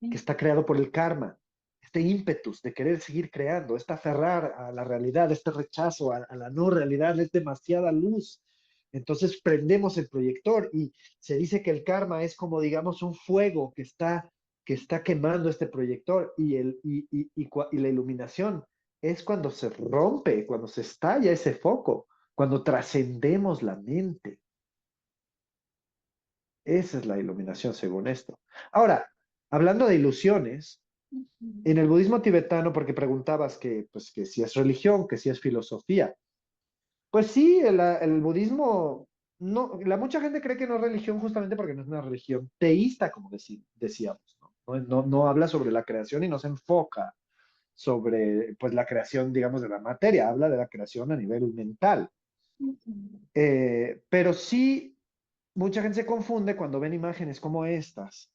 que está creado por el karma, este ímpetus de querer seguir creando, este aferrar a la realidad, este rechazo a la no realidad, es demasiada luz. Entonces prendemos el proyector y se dice que el karma es como, digamos, un fuego que está quemando este proyector y la iluminación es cuando se rompe, cuando se estalla ese foco, cuando trascendemos la mente. Esa es la iluminación según esto. Ahora, hablando de ilusiones, en el budismo tibetano, porque preguntabas pues, que si es religión, que si es filosofía, pues sí, el budismo, no, mucha gente cree que no es religión justamente porque no es una religión teísta, como decíamos, ¿no? No habla sobre la creación y no se enfoca sobre pues, la creación, digamos, de la materia, habla de la creación a nivel mental. Pero sí, mucha gente se confunde cuando ven imágenes como estas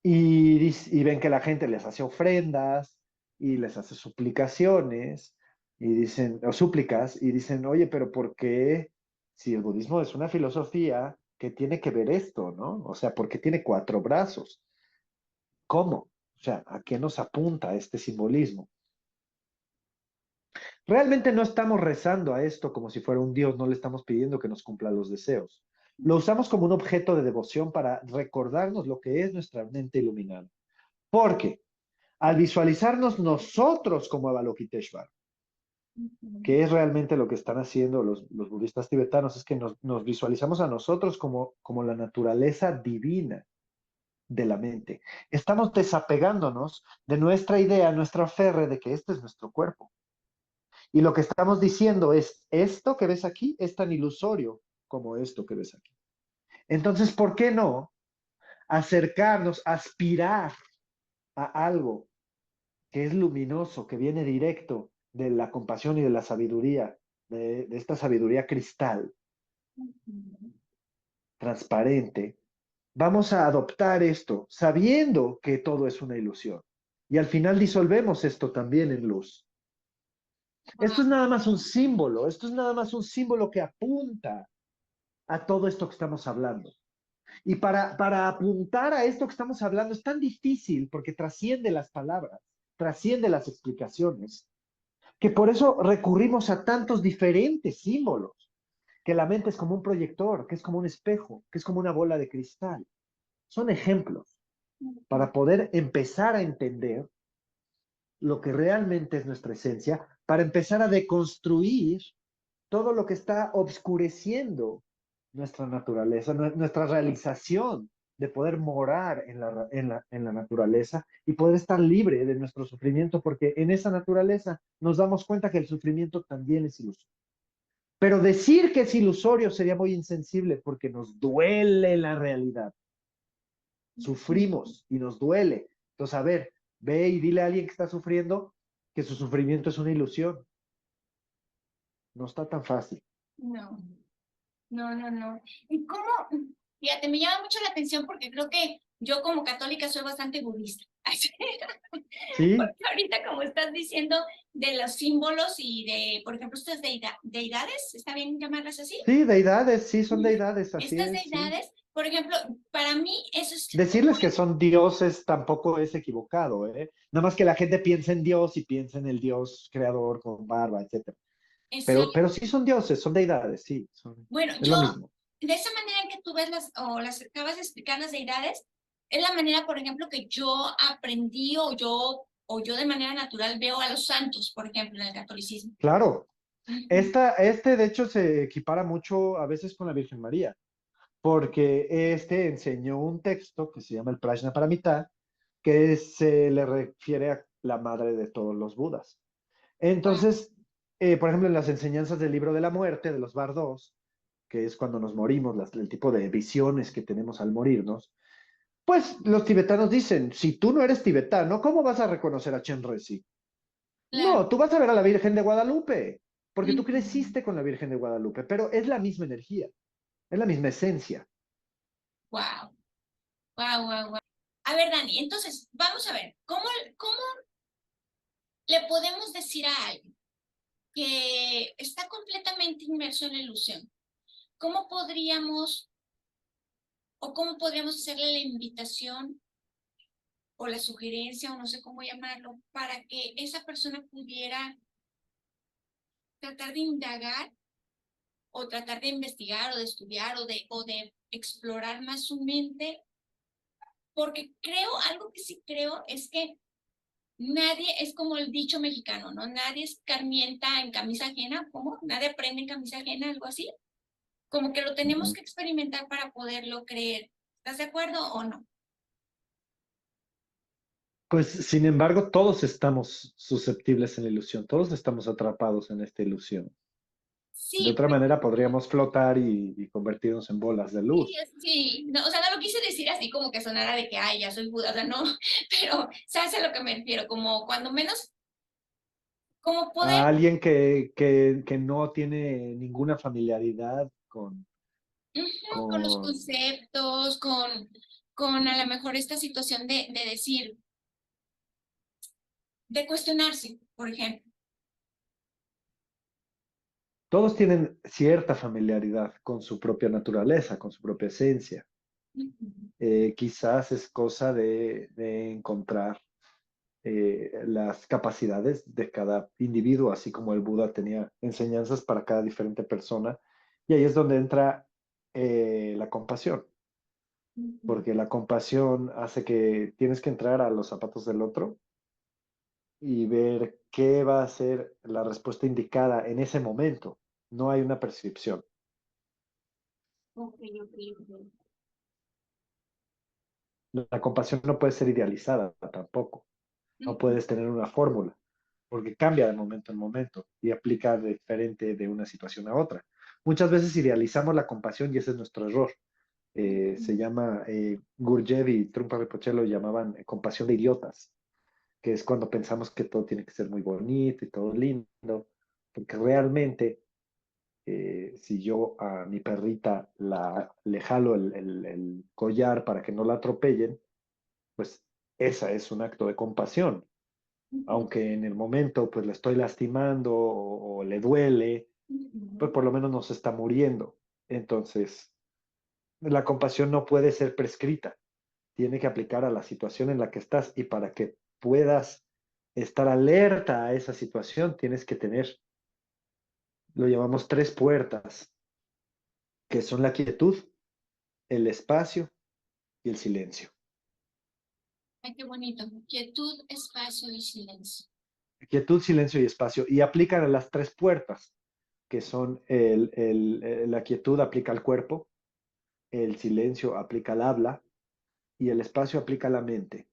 y ven que la gente les hace ofrendas y les hace suplicaciones y dicen, o súplicas, y dicen, oye, pero ¿por qué si el budismo es una filosofía, qué tiene que ver esto, no? O sea, ¿por qué tiene cuatro brazos? ¿Cómo? O sea, ¿a qué nos apunta este simbolismo? Realmente no estamos rezando a esto como si fuera un Dios, no le estamos pidiendo que nos cumpla los deseos. Lo usamos como un objeto de devoción para recordarnos lo que es nuestra mente iluminada. Porque al visualizarnos nosotros como Avalokiteshvara, que es realmente lo que están haciendo los budistas tibetanos, es que nos visualizamos a nosotros como la naturaleza divina de la mente. Estamos desapegándonos de nuestra idea, nuestra ferre de que este es nuestro cuerpo. Y lo que estamos diciendo es, esto que ves aquí es tan ilusorio como esto que ves aquí. Entonces, ¿por qué no acercarnos, aspirar a algo que es luminoso, que viene directo de la compasión y de la sabiduría, de esta sabiduría cristal, transparente? Vamos a adoptar esto sabiendo que todo es una ilusión. Y al final disolvemos esto también en luz. Esto es nada más un símbolo, esto es nada más un símbolo que apunta a todo esto que estamos hablando. Y para apuntar a esto que estamos hablando es tan difícil porque trasciende las palabras, trasciende las explicaciones, que por eso recurrimos a tantos diferentes símbolos, que la mente es como un proyector, que es como un espejo, que es como una bola de cristal. Son ejemplos para poder empezar a entender lo que realmente es nuestra esencia, para empezar a deconstruir todo lo que está obscureciendo nuestra naturaleza, nuestra realización de poder morar en la naturaleza y poder estar libre de nuestro sufrimiento, porque en esa naturaleza nos damos cuenta que el sufrimiento también es ilusorio. Pero decir que es ilusorio sería muy insensible porque nos duele la realidad. Sufrimos y nos duele. Entonces, a ver, ve y dile a alguien que está sufriendo que su sufrimiento es una ilusión. No está tan fácil. No, no. ¿Y cómo? Fíjate, me llama mucho la atención porque creo que yo como católica soy bastante budista. ¿Sí? Porque ahorita como estás diciendo de los símbolos y de, por ejemplo, estas deidades, ¿está bien llamarlas así? Sí, deidades, sí, son deidades, así Estas es, sí. deidades, por ejemplo, para mí eso es Decirles que son dioses tampoco es equivocado, ¿eh? Nada más que la gente piensa en Dios y piensa en el Dios creador con barba, etcétera. exacto. Pero sí son dioses, son deidades, sí, Bueno, es yo, lo mismo. de esa manera en que tú ves o las acabas de explicar las deidades, es la manera, por ejemplo, que yo aprendí o yo de manera natural veo a los santos, por ejemplo, en el catolicismo. Claro, Ujú. de hecho se equipara mucho a veces con la Virgen María, porque este enseñó un texto que se llama el Prajnaparamita, que se le refiere a la madre de todos los Budas. Wow. Entonces, por ejemplo, en las enseñanzas del libro de la muerte, de los bardos, que es cuando nos morimos, el tipo de visiones que tenemos al morirnos, pues los tibetanos dicen, si tú no eres tibetano, ¿cómo vas a reconocer a Chen Resi? Claro. No, tú vas a ver a la Virgen de Guadalupe, porque tú Ujú. creciste con la Virgen de Guadalupe, pero es la misma energía, es la misma esencia. Wow. Wow. A ver, Dani, entonces, vamos a ver, ¿cómo le podemos decir a alguien que está completamente inmerso en la ilusión, ¿cómo podríamos o cómo podríamos hacerle la invitación o la sugerencia o no sé cómo llamarlo para que esa persona pudiera tratar de indagar o tratar de investigar o de estudiar o de explorar más su mente? Porque creo, algo que sí creo es que nadie es como el dicho mexicano, ¿no? Nadie escarmienta en camisa ajena, ¿cómo? Nadie aprende en camisa ajena, algo así. Como que lo tenemos Ujú. que experimentar para poderlo creer. ¿Estás de acuerdo o no? Pues, sin embargo, todos estamos susceptibles en la ilusión, todos estamos atrapados en esta ilusión. De Sí, otra pero manera, podríamos flotar y convertirnos en bolas de sí, luz. sí, no, o sea, no lo quise decir así como que sonara de que, ay, ya soy Buda, o sea, no, pero ¿sabes a lo que me refiero? Como cuando menos, como poder, A alguien que no tiene ninguna familiaridad con los con... conceptos, con a lo mejor esta situación de decir, de cuestionarse, por ejemplo. Todos tienen cierta familiaridad con su propia naturaleza, con su propia esencia. Ujú, Quizás es cosa de encontrar las capacidades de cada individuo, así como el Buda tenía enseñanzas para cada diferente persona. Y ahí es donde entra la compasión, ujú. porque la compasión hace que tienes que entrar a los zapatos del otro y ver qué va a ser la respuesta indicada en ese momento. No hay una prescripción. Ok, ok, ok. La compasión no puede ser idealizada tampoco. No Ujú, puedes tener una fórmula, porque cambia de momento en momento y aplica diferente de una situación a otra. Muchas veces idealizamos la compasión y ese es nuestro error. ujú. Se llama, Gurdjieff y Trungpa Rinpoche lo llamaban compasión de idiotas, que es cuando pensamos que todo tiene que ser muy bonito y todo lindo, porque realmente si yo a mi perrita le jalo el collar para que no la atropellen, pues esa es un acto de compasión, Ujú, aunque en el momento pues la estoy lastimando o le duele, pues ujú. por lo menos no se está muriendo. Entonces, la compasión no puede ser prescrita, tiene que aplicar a la situación en la que estás y para que puedas estar alerta a esa situación, tienes que tener, lo llamamos tres puertas, que son la quietud, el espacio y el silencio. Ay, qué bonito. Quietud, espacio y silencio. Quietud, silencio y espacio. Y aplican a las tres puertas, que son la quietud aplica al cuerpo, el silencio aplica al habla y el espacio aplica a la mente.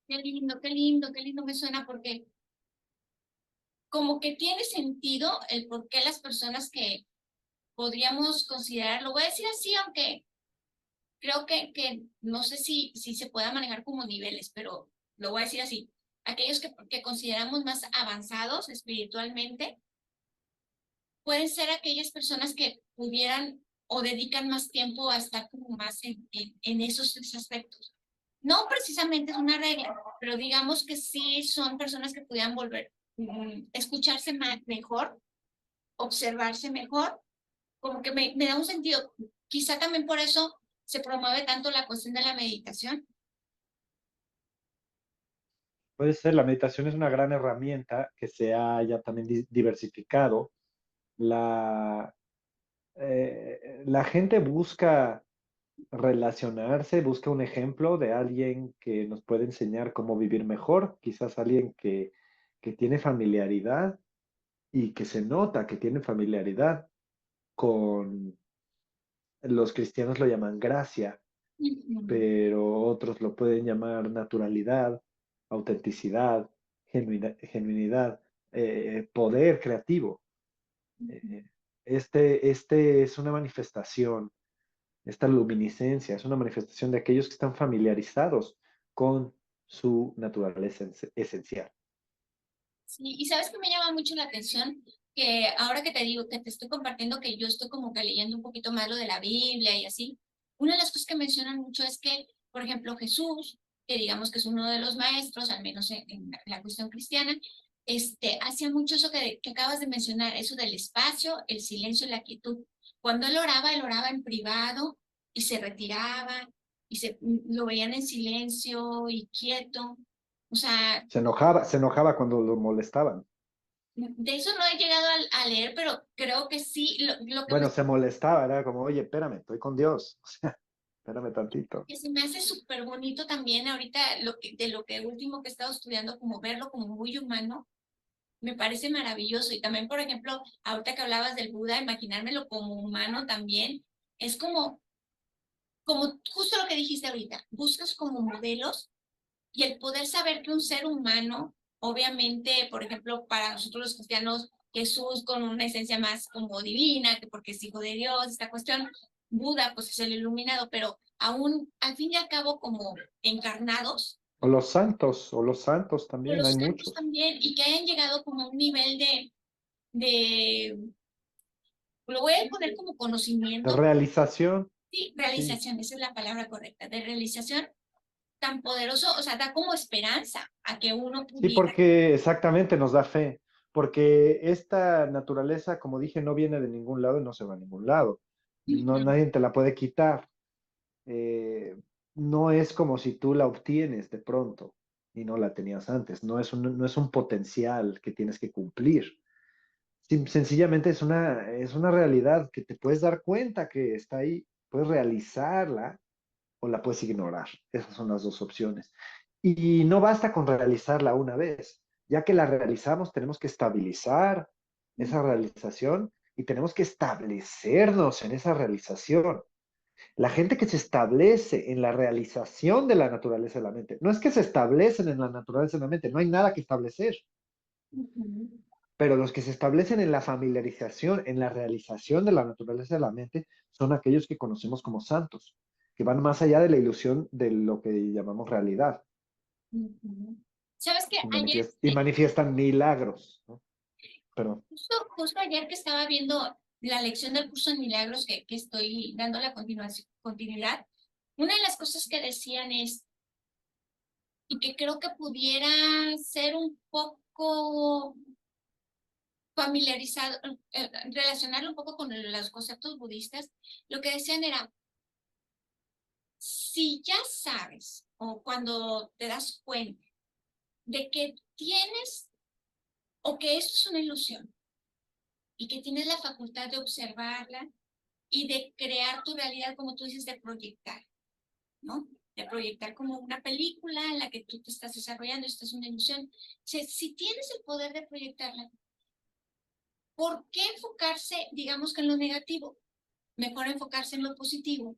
Qué lindo, qué lindo, qué lindo me suena porque como que tiene sentido el por qué las personas que podríamos considerar, lo voy a decir así, aunque creo que no sé si se pueda manejar como niveles, pero lo voy a decir así. Aquellos que consideramos más avanzados espiritualmente, pueden ser aquellas personas que pudieran o dedican más tiempo a estar como más en esos tres aspectos. No precisamente es una regla, pero digamos que sí son personas que pudieran volver, escucharse más, mejor, observarse mejor, como que me da un sentido. Quizá también por eso se promueve tanto la cuestión de la meditación. Puede ser, la meditación es una gran herramienta que se haya también diversificado. La gente busca relacionarse, busca un ejemplo de alguien que nos puede enseñar cómo vivir mejor, quizás alguien que tiene familiaridad y que se nota que tiene familiaridad con, los cristianos lo llaman gracia, Ujú, pero otros lo pueden llamar naturalidad, autenticidad, genuinidad, poder creativo. ujú. Eh, este es una manifestación, esta luminiscencia es una manifestación de aquellos que están familiarizados con su naturaleza esencial. Sí, y sabes que me llama mucho la atención que ahora que te digo que te estoy compartiendo que yo estoy como que leyendo un poquito más lo de la Biblia y así, una de las cosas que mencionan mucho es que, por ejemplo, Jesús que digamos que es uno de los maestros, al menos en la cuestión cristiana, hacía mucho eso que acabas de mencionar, eso del espacio, el silencio y la quietud. Cuando él oraba en privado y se retiraba y lo veían en silencio y quieto. O sea, Se enojaba cuando lo molestaban. de eso no he llegado a leer, pero creo que sí, lo que Bueno, se molestaba, era como, oye, espérame, estoy con Dios. Espérame tantito. que se me hace súper bonito también ahorita, de lo que último que he estado estudiando, como verlo como muy humano, me parece maravilloso. Y también, por ejemplo, ahorita que hablabas del Buda, imaginármelo como humano también, es como justo lo que dijiste ahorita, buscas como modelos y el poder saber que un ser humano, obviamente, por ejemplo, para nosotros los cristianos, Jesús con una esencia más como divina, que porque es hijo de Dios, esta cuestión, Buda pues es el iluminado, pero aún al fin y al cabo como encarnados, O los santos o también, los hay santos muchos. también, y que hayan llegado como a un nivel de lo voy a poner como De conocimiento, realización, sí, sí. realización, esa es la palabra correcta, de realización tan poderoso, o sea, da como esperanza a que uno Sí, pudiera. porque exactamente nos da fe. Porque esta naturaleza, como dije, no viene de ningún lado y no se va a ningún lado. No, Ujú, nadie te la puede quitar. eh, no es como si tú la obtienes de pronto y no la tenías antes. No es un potencial que tienes que cumplir. Sencillamente es una realidad que te puedes dar cuenta que está ahí, puedes realizarla o la puedes ignorar. Esas son las dos opciones. Y no basta con realizarla una vez. Ya que la realizamos, tenemos que estabilizar esa realización y tenemos que establecernos en esa realización. La gente que se establece en la realización de la naturaleza de la mente, no es que se establecen en la naturaleza de la mente, no hay nada que establecer, ujú. pero los que se establecen en la familiarización, en la realización de la naturaleza de la mente, son aquellos que conocemos como santos, que van más allá de la ilusión de lo que llamamos realidad Ujú. ¿Sabes qué? y manifiestan milagros, ¿no? Pero Justo ayer que estaba viendo la lección del curso de milagros que estoy dando la continuidad, una de las cosas que decían es, y que creo que pudiera ser un poco familiarizado, relacionarlo un poco con los conceptos budistas, lo que decían era, si ya sabes o cuando te das cuenta de que tienes o que esto es una ilusión y que tienes la facultad de observarla y de crear tu realidad, como tú dices, de proyectar, ¿no? De proyectar como una película en la que tú te estás desarrollando, esta es una ilusión. Si tienes el poder de proyectarla, ¿por qué enfocarse, digamos que en lo negativo? Mejor enfocarse en lo positivo.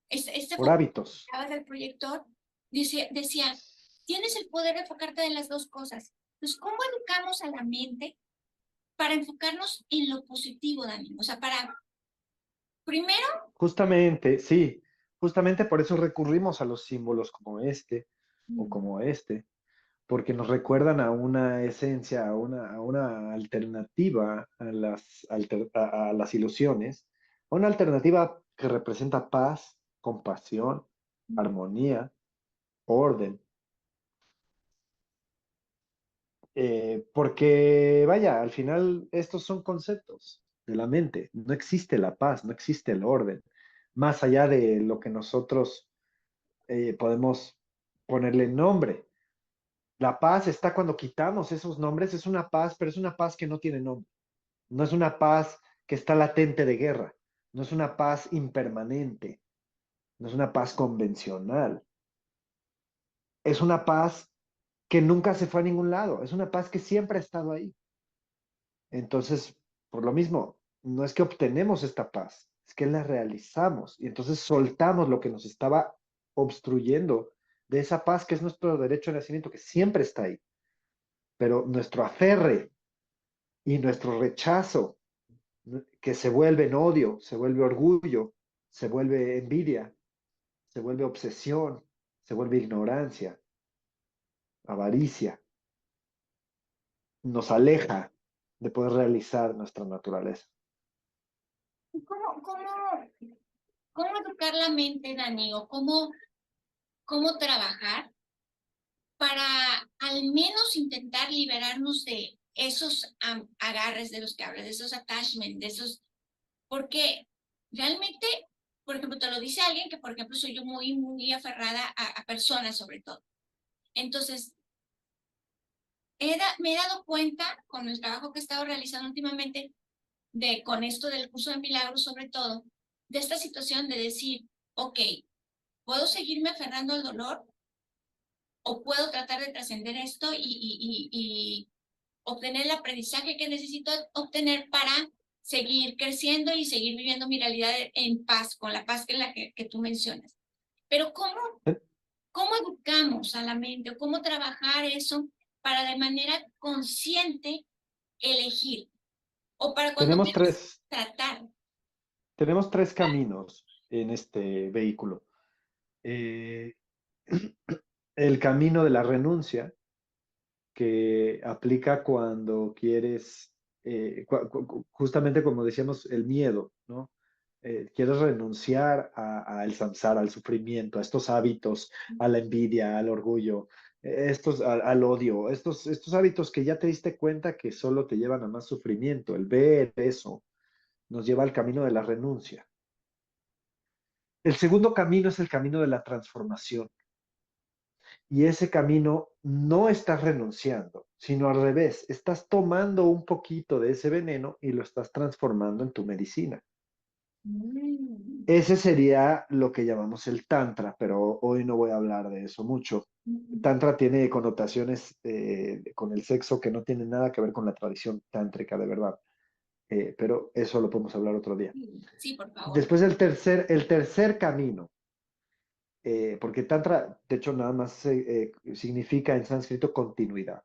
Este por foco hábitos. del proyector decía, tienes el poder de enfocarte en las dos cosas. Entonces, ¿cómo educamos a la mente para enfocarnos en lo positivo, Dani? O sea, para, primero, Justamente, sí, justamente por eso recurrimos a los símbolos como este o como este, porque nos recuerdan a una esencia, a una alternativa a a las ilusiones, a una alternativa que representa paz, compasión, armonía, orden. Porque, vaya, al final estos son conceptos de la mente. No existe la paz, no existe el orden, más allá de lo que nosotros podemos ponerle nombre. La paz está cuando quitamos esos nombres, es una paz, pero es una paz que no tiene nombre. No es una paz que está latente de guerra, no es una paz impermanente, no es una paz convencional, es una paz que nunca se fue a ningún lado, es una paz que siempre ha estado ahí. Entonces, por lo mismo, no es que obtenemos esta paz, es que la realizamos y entonces soltamos lo que nos estaba obstruyendo de esa paz que es nuestro derecho de nacimiento, que siempre está ahí. Pero nuestro aferre y nuestro rechazo, que se vuelve en odio, se vuelve orgullo, se vuelve envidia, se vuelve obsesión, se vuelve ignorancia, avaricia, nos aleja de poder realizar nuestra naturaleza. ¿cómo educar la mente, Dani? O cómo cómo trabajar para al menos intentar liberarnos de esos agarres de los que hablas, de esos attachments, de esos, porque realmente, por ejemplo, te lo dice alguien que, por ejemplo, soy yo muy aferrada a personas sobre todo. Entonces, me he dado cuenta con el trabajo que he estado realizando últimamente, con esto del curso de milagros sobre todo, de esta situación de decir, ok, ¿puedo seguirme aferrando al dolor o puedo tratar de trascender esto y obtener el aprendizaje que necesito obtener para seguir creciendo y seguir viviendo mi realidad en paz, con la paz que tú mencionas? Pero Eh, ¿cómo educamos a la mente o cómo trabajar eso para de manera consciente elegir o para cuando Tenemos menos tres, tratar? tenemos tres caminos en este vehículo. Eh, el camino de la renuncia, que aplica cuando quieres, justamente como decíamos, el miedo, ¿no? Quieres renunciar al samsara, al sufrimiento, a estos hábitos, a la envidia, al orgullo, al odio, estos hábitos que ya te diste cuenta que solo te llevan a más sufrimiento. El ver eso nos lleva al camino de la renuncia. El segundo camino es el camino de la transformación. Y ese camino no estás renunciando, sino al revés, estás tomando un poquito de ese veneno y lo estás transformando en tu medicina. Mm. Ese sería lo que llamamos el tantra, pero hoy no voy a hablar de eso mucho. Tantra tiene connotaciones con el sexo que no tienen nada que ver con la tradición tántrica de verdad. Pero eso lo podemos hablar otro día. Sí, por favor. Después el tercer camino, porque Tantra, de hecho, nada más significa en sánscrito continuidad,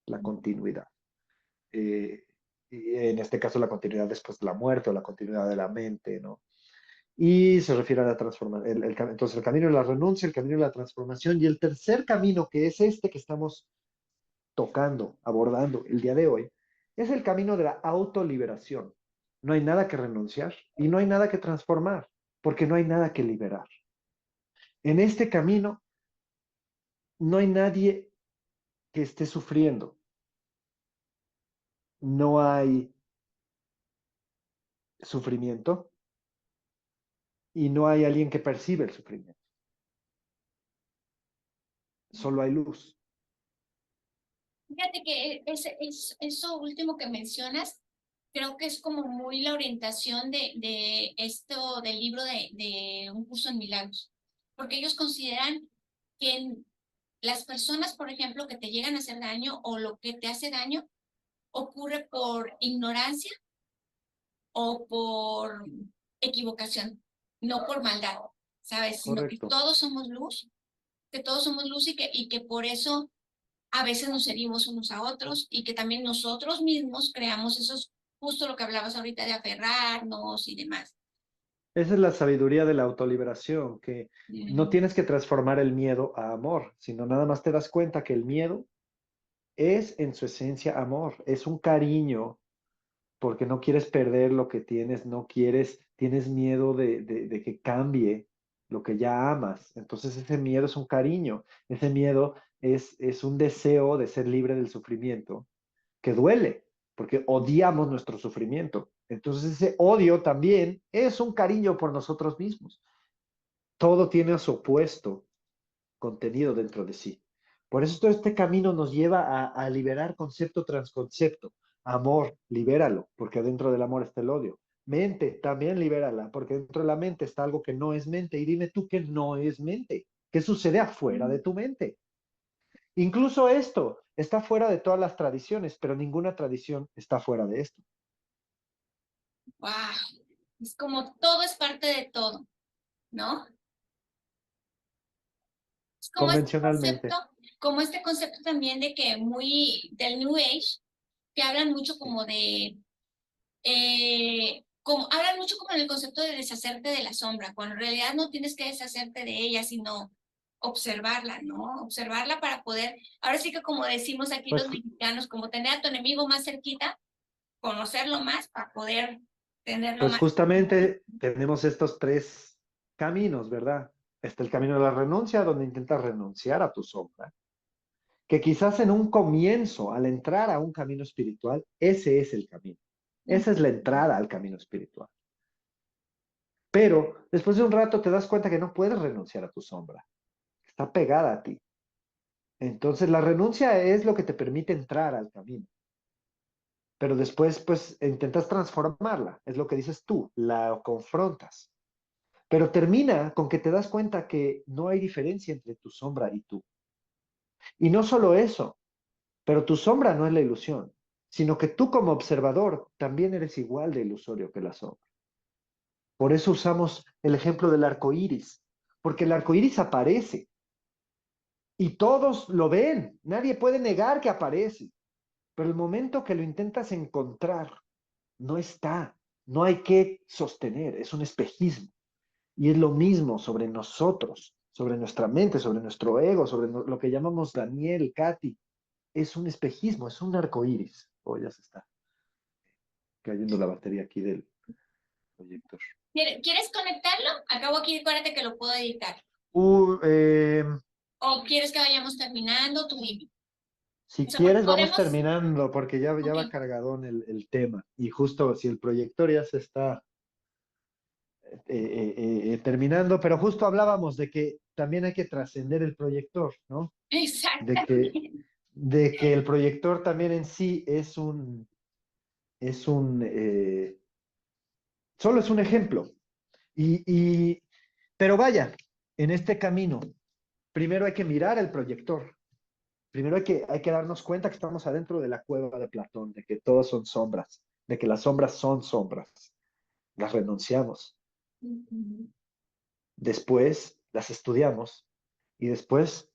la continuidad. Eh, y en este caso, la continuidad después de la muerte o la continuidad de la mente, ¿no? Y se refiere a la transformación. Entonces, el camino de la renuncia, el camino de la transformación y el tercer camino, que es este que estamos tocando, abordando el día de hoy, es el camino de la autoliberación. No hay nada que renunciar y no hay nada que transformar, porque no hay nada que liberar. En este camino no hay nadie que esté sufriendo, no hay sufrimiento y no hay alguien que percibe el sufrimiento, solo hay luz. Fíjate que eso último que mencionas, creo que es como muy la orientación de esto del libro de Un curso en milagros, porque ellos consideran que las personas, por ejemplo, que te llegan a hacer daño o lo que te hace daño ocurre por ignorancia o por equivocación, no por maldad, ¿sabes? Sino Correcto. que todos somos luz y que por eso a veces nos herimos unos a otros y que también nosotros mismos creamos esos, justo lo que hablabas ahorita de aferrarnos y demás. Esa es la sabiduría de la autoliberación, que no Mm. tienes que transformar el miedo a amor, sino nada más te das cuenta que el miedo es en su esencia amor, es un cariño porque no quieres perder lo que tienes, no quieres, tienes miedo de que cambie lo que ya amas. Entonces ese miedo es un cariño, ese miedo es un deseo de ser libre del sufrimiento, que duele, porque odiamos nuestro sufrimiento. Entonces ese odio también es un cariño por nosotros mismos. Todo tiene a su opuesto contenido dentro de sí. Por eso todo este camino nos lleva a liberar concepto tras concepto. Amor, libéralo, porque dentro del amor está el odio. Mente, también libérala, porque dentro de la mente está algo que no es mente. Y dime tú que no es mente. ¿Qué sucede afuera de tu mente? Incluso esto está fuera de todas las tradiciones, pero ninguna tradición está fuera de esto. Wow. Es como todo es parte de todo, ¿no? Es Convencionalmente. como este concepto también de que muy del New Age, que hablan mucho como de, como, hablan mucho como en el concepto de deshacerte de la sombra, cuando en realidad no tienes que deshacerte de ella, sino observarla, ¿no? Observarla para poder, ahora sí que como decimos aquí Pues, los mexicanos, como tener a tu enemigo más cerquita, conocerlo más para poder tenerlo pues más. justamente tenemos estos tres caminos, ¿verdad? está el camino de la renuncia, donde intentas renunciar a tu sombra, que quizás en un comienzo, al entrar a un camino espiritual, ese es el camino. Esa es la entrada al camino espiritual. Pero después de un rato te das cuenta que no puedes renunciar a tu sombra, está pegada a ti. Entonces la renuncia es lo que te permite entrar al camino. Pero después, pues, intentas transformarla, es lo que dices tú, la confrontas. Pero termina con que te das cuenta que no hay diferencia entre tu sombra y tú. Y no solo eso, pero tu sombra no es la ilusión, sino que tú como observador también eres igual de ilusorio que la sombra. Por eso usamos el ejemplo del arco iris, porque el arco iris aparece y todos lo ven, nadie puede negar que aparece, pero el momento que lo intentas encontrar, no está, no hay que sostener, es un espejismo. Y es lo mismo sobre nosotros, sobre nuestra mente, sobre nuestro ego, sobre lo que llamamos Daniel, Katy. Es un espejismo, es un arco iris. Oh, ya se está cayendo la batería aquí del proyector. ¿Quieres conectarlo? Acabo aquí, acuérdate que lo puedo editar. Uh, eh, ¿O quieres que vayamos terminando? Tú dime. si O sea, porque quieres, vamos podemos. terminando, porque ya Ok, va cargadón el tema. Y justo si el proyector ya se está terminando, pero justo hablábamos de que también hay que trascender el proyector, ¿no? De que, exactamente. de que el proyector también en sí es un, solo es un ejemplo. Y, y, pero vaya, en este camino, primero hay que mirar el proyector. Primero hay que darnos cuenta que estamos adentro de la cueva de Platón, de que todos son sombras, de que las sombras son sombras. Las renunciamos. Ujú. Después las estudiamos y después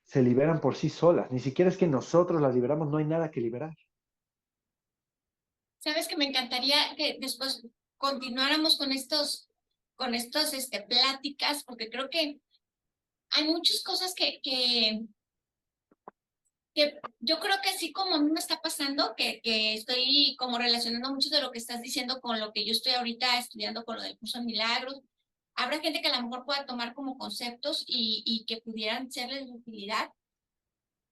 se liberan por sí solas. Ni siquiera es que nosotros las liberamos, no hay nada que liberar. Sabes que me encantaría que después continuáramos con estos, pláticas, porque creo que hay muchas cosas que yo creo que así como a mí me está pasando, que estoy como relacionando mucho de lo que estás diciendo con lo que yo estoy ahorita estudiando con lo del curso de milagros. Habrá gente que a lo mejor pueda tomar como conceptos y que pudieran serles de utilidad,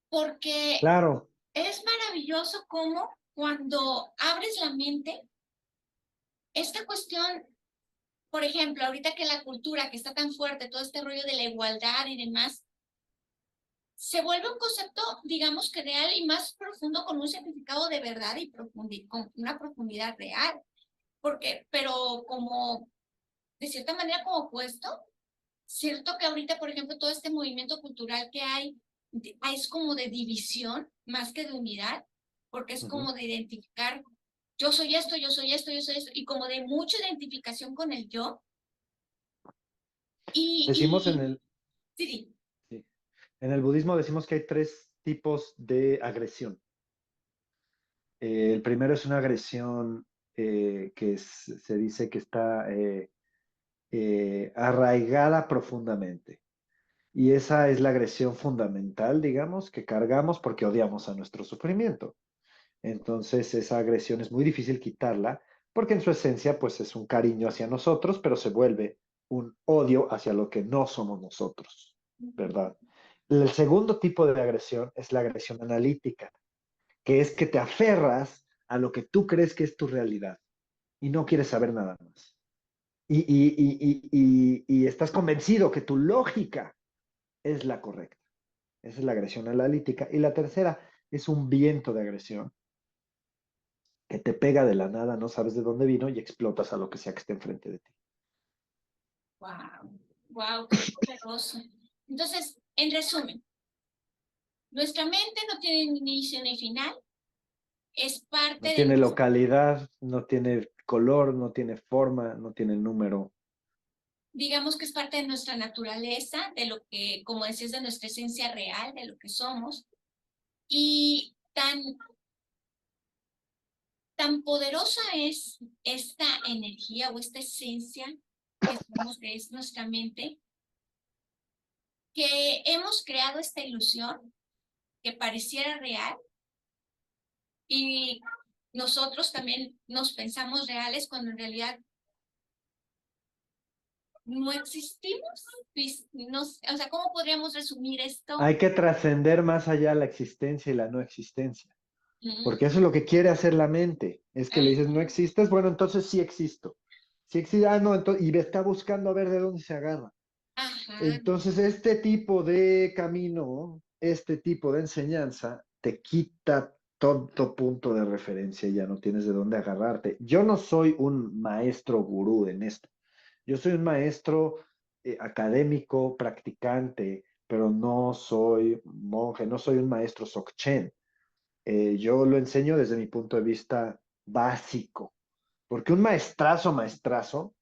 porque Claro, es maravilloso cómo cuando abres la mente, esta cuestión, por ejemplo, ahorita que la cultura que está tan fuerte, todo este rollo de la igualdad y demás, se vuelve un concepto, digamos que real y más profundo con un significado de verdad y con una profundidad real. Pero como, de cierta manera, como opuesto, cierto que ahorita, por ejemplo, todo este movimiento cultural que hay, es como de división más que de unidad, porque es uh-huh. como de identificar, yo soy esto, yo soy esto, yo soy esto, y como de mucha identificación con el yo. Decimos Y sí, sí, en el budismo decimos que hay tres tipos de agresión. El primero es una agresión se dice que está arraigada profundamente. Y esa es la agresión fundamental, digamos, que cargamos porque odiamos a nuestro sufrimiento. Entonces, esa agresión es muy difícil quitarla porque en su esencia, pues es un cariño hacia nosotros, pero se vuelve un odio hacia lo que no somos nosotros, ¿verdad? El segundo tipo de agresión es la agresión analítica, que es que te aferras a lo que tú crees que es tu realidad y no quieres saber nada más. Y estás convencido que tu lógica es la correcta. Esa es la agresión analítica. Y la tercera es un viento de agresión que te pega de la nada, no sabes de dónde vino y explotas a lo que sea que esté enfrente de ti. wow, wow, qué poderoso. Entonces, en resumen, nuestra mente no tiene ni inicio ni final, es parte No de tiene nuestra, localidad, no tiene color, no tiene forma, no tiene número. digamos que es parte de nuestra naturaleza, de lo que, como decías, de nuestra esencia real, de lo que somos. Y tan poderosa es esta energía o esta esencia que somos, que es nuestra mente, que hemos creado esta ilusión que pareciera real y nosotros también nos pensamos reales cuando en realidad no existimos. O sea, ¿cómo podríamos resumir esto? Hay que trascender más allá la existencia y la no existencia, Mm, porque eso es lo que quiere hacer la mente. Es que le dices, no ah, existes, bueno, entonces sí existo. Sí existe, no, entonces, y está buscando a ver de dónde se agarra. ajá. Entonces, este tipo de camino, este tipo de enseñanza, te quita todo punto de referencia y ya no tienes de dónde agarrarte. Yo no soy un maestro gurú en esto. Yo soy un maestro académico, practicante, pero no soy monje, no soy un maestro Dzogchen. Yo lo enseño desde mi punto de vista básico, porque un maestrazo,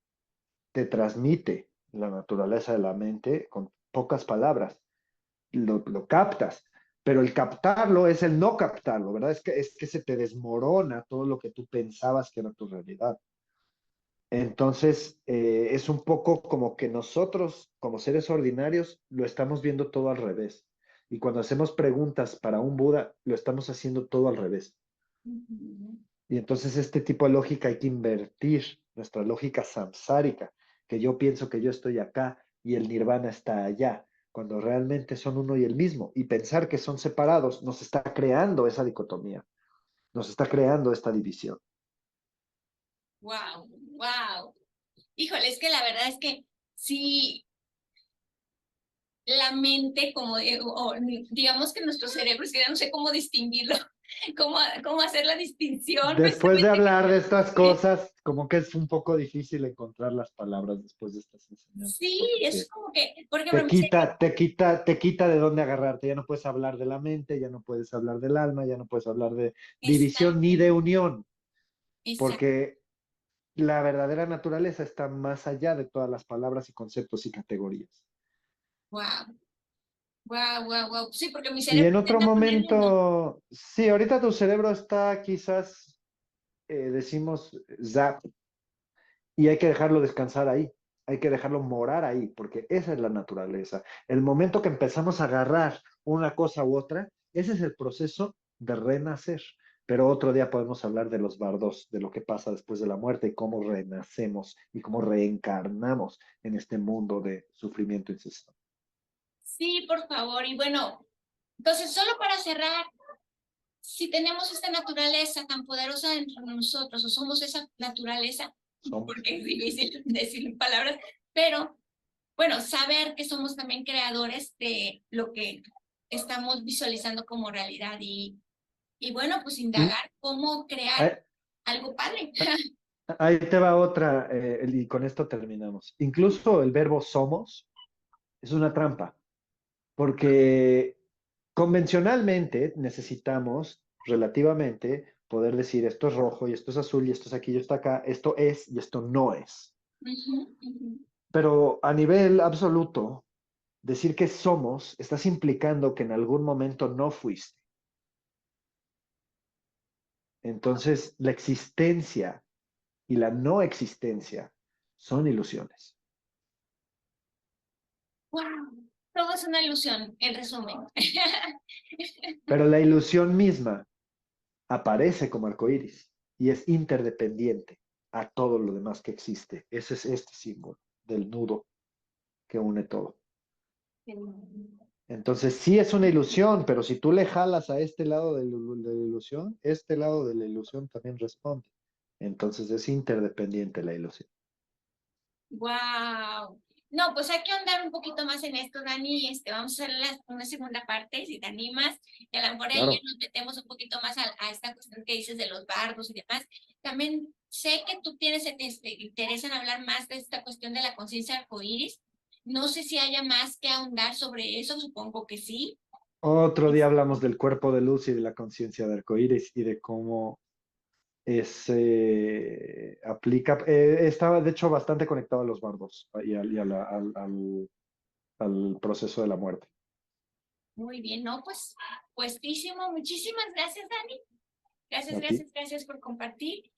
te transmite la naturaleza de la mente con pocas palabras, lo captas, pero el captarlo es el no captarlo, ¿verdad? Es que se te desmorona todo lo que tú pensabas que era tu realidad. Entonces, es un poco como que nosotros, como seres ordinarios, lo estamos viendo todo al revés. Y cuando hacemos preguntas para un Buda, lo estamos haciendo todo al revés. Ujú. Y entonces este tipo de lógica hay que invertir, nuestra lógica samsárica, que yo pienso que yo estoy acá y el nirvana está allá, cuando realmente son uno y el mismo. Y pensar que son separados nos está creando esa dicotomía, nos está creando esta división. Wow, wow. Híjole, es que la verdad es que sí, la mente, como digamos que nuestro cerebro, es que ya no sé cómo distinguirlo, cómo hacer la distinción, Después de precisamente. hablar de estas cosas, como que es un poco difícil encontrar las palabras después de estas enseñanzas, Sí, porque es como que, por ejemplo, te quita, te quita de dónde agarrarte. Ya no puedes hablar de la mente, ya no puedes hablar del alma, ya no puedes hablar de división ni de exactamente, unión, exacto, porque la verdadera naturaleza está más allá de todas las palabras y conceptos y categorías. wow, wow, wow, wow. Sí, porque mi Y cerebro en otro intenta ponerle uno. momento, sí, ahorita tu cerebro está quizás, decimos, zap, y hay que dejarlo descansar ahí, hay que dejarlo morar ahí, porque esa es la naturaleza. El momento que empezamos a agarrar una cosa u otra, ese es el proceso de renacer. Pero otro día podemos hablar de los bardos, de lo que pasa después de la muerte y cómo renacemos y cómo reencarnamos en este mundo de sufrimiento incestuoso. Sí, por favor. Y bueno, entonces, solo para cerrar, si tenemos esta naturaleza tan poderosa dentro de nosotros, o somos esa naturaleza, Somos. porque es difícil decir en palabras, pero bueno, saber que somos también creadores de lo que estamos visualizando como realidad y bueno, pues Y indagar cómo crear ahí, algo padre. ahí te va otra, y con esto terminamos. Incluso el verbo somos es una trampa, porque convencionalmente necesitamos relativamente poder decir esto es rojo y esto es azul y esto es aquí y esto acá, esto es y esto no es. Ujú, ujú. Pero a nivel absoluto, decir que somos, estás implicando que en algún momento no fuiste. Entonces, la existencia y la no existencia son ilusiones. Wow, todo es una ilusión, en resumen. Pero la ilusión misma aparece como arcoíris y es interdependiente a todo lo demás que existe. Ese es este símbolo del nudo que une todo. Entonces sí es una ilusión, pero si tú le jalas a este lado de la ilusión, este lado de la ilusión también responde. Entonces es interdependiente la ilusión. Wow. No, pues hay que ahondar un poquito más en esto, Dani. Vamos a hacer una segunda parte, si te animas, y a lo mejor ahí ya Claro. nos metemos un poquito más a esta cuestión que dices de los bardos y demás. También sé que tú tienes interés en hablar más de esta cuestión de la conciencia arcoíris. No sé si haya más que ahondar sobre eso, supongo que sí. Otro día hablamos del cuerpo de luz y de la conciencia de arcoíris y de cómo aplica. Estaba de hecho bastante conectado a los bardos al proceso de la muerte. Muy bien, no, pues, puestísimo. Muchísimas gracias, Dani. Gracias, A ti. gracias, gracias por compartir.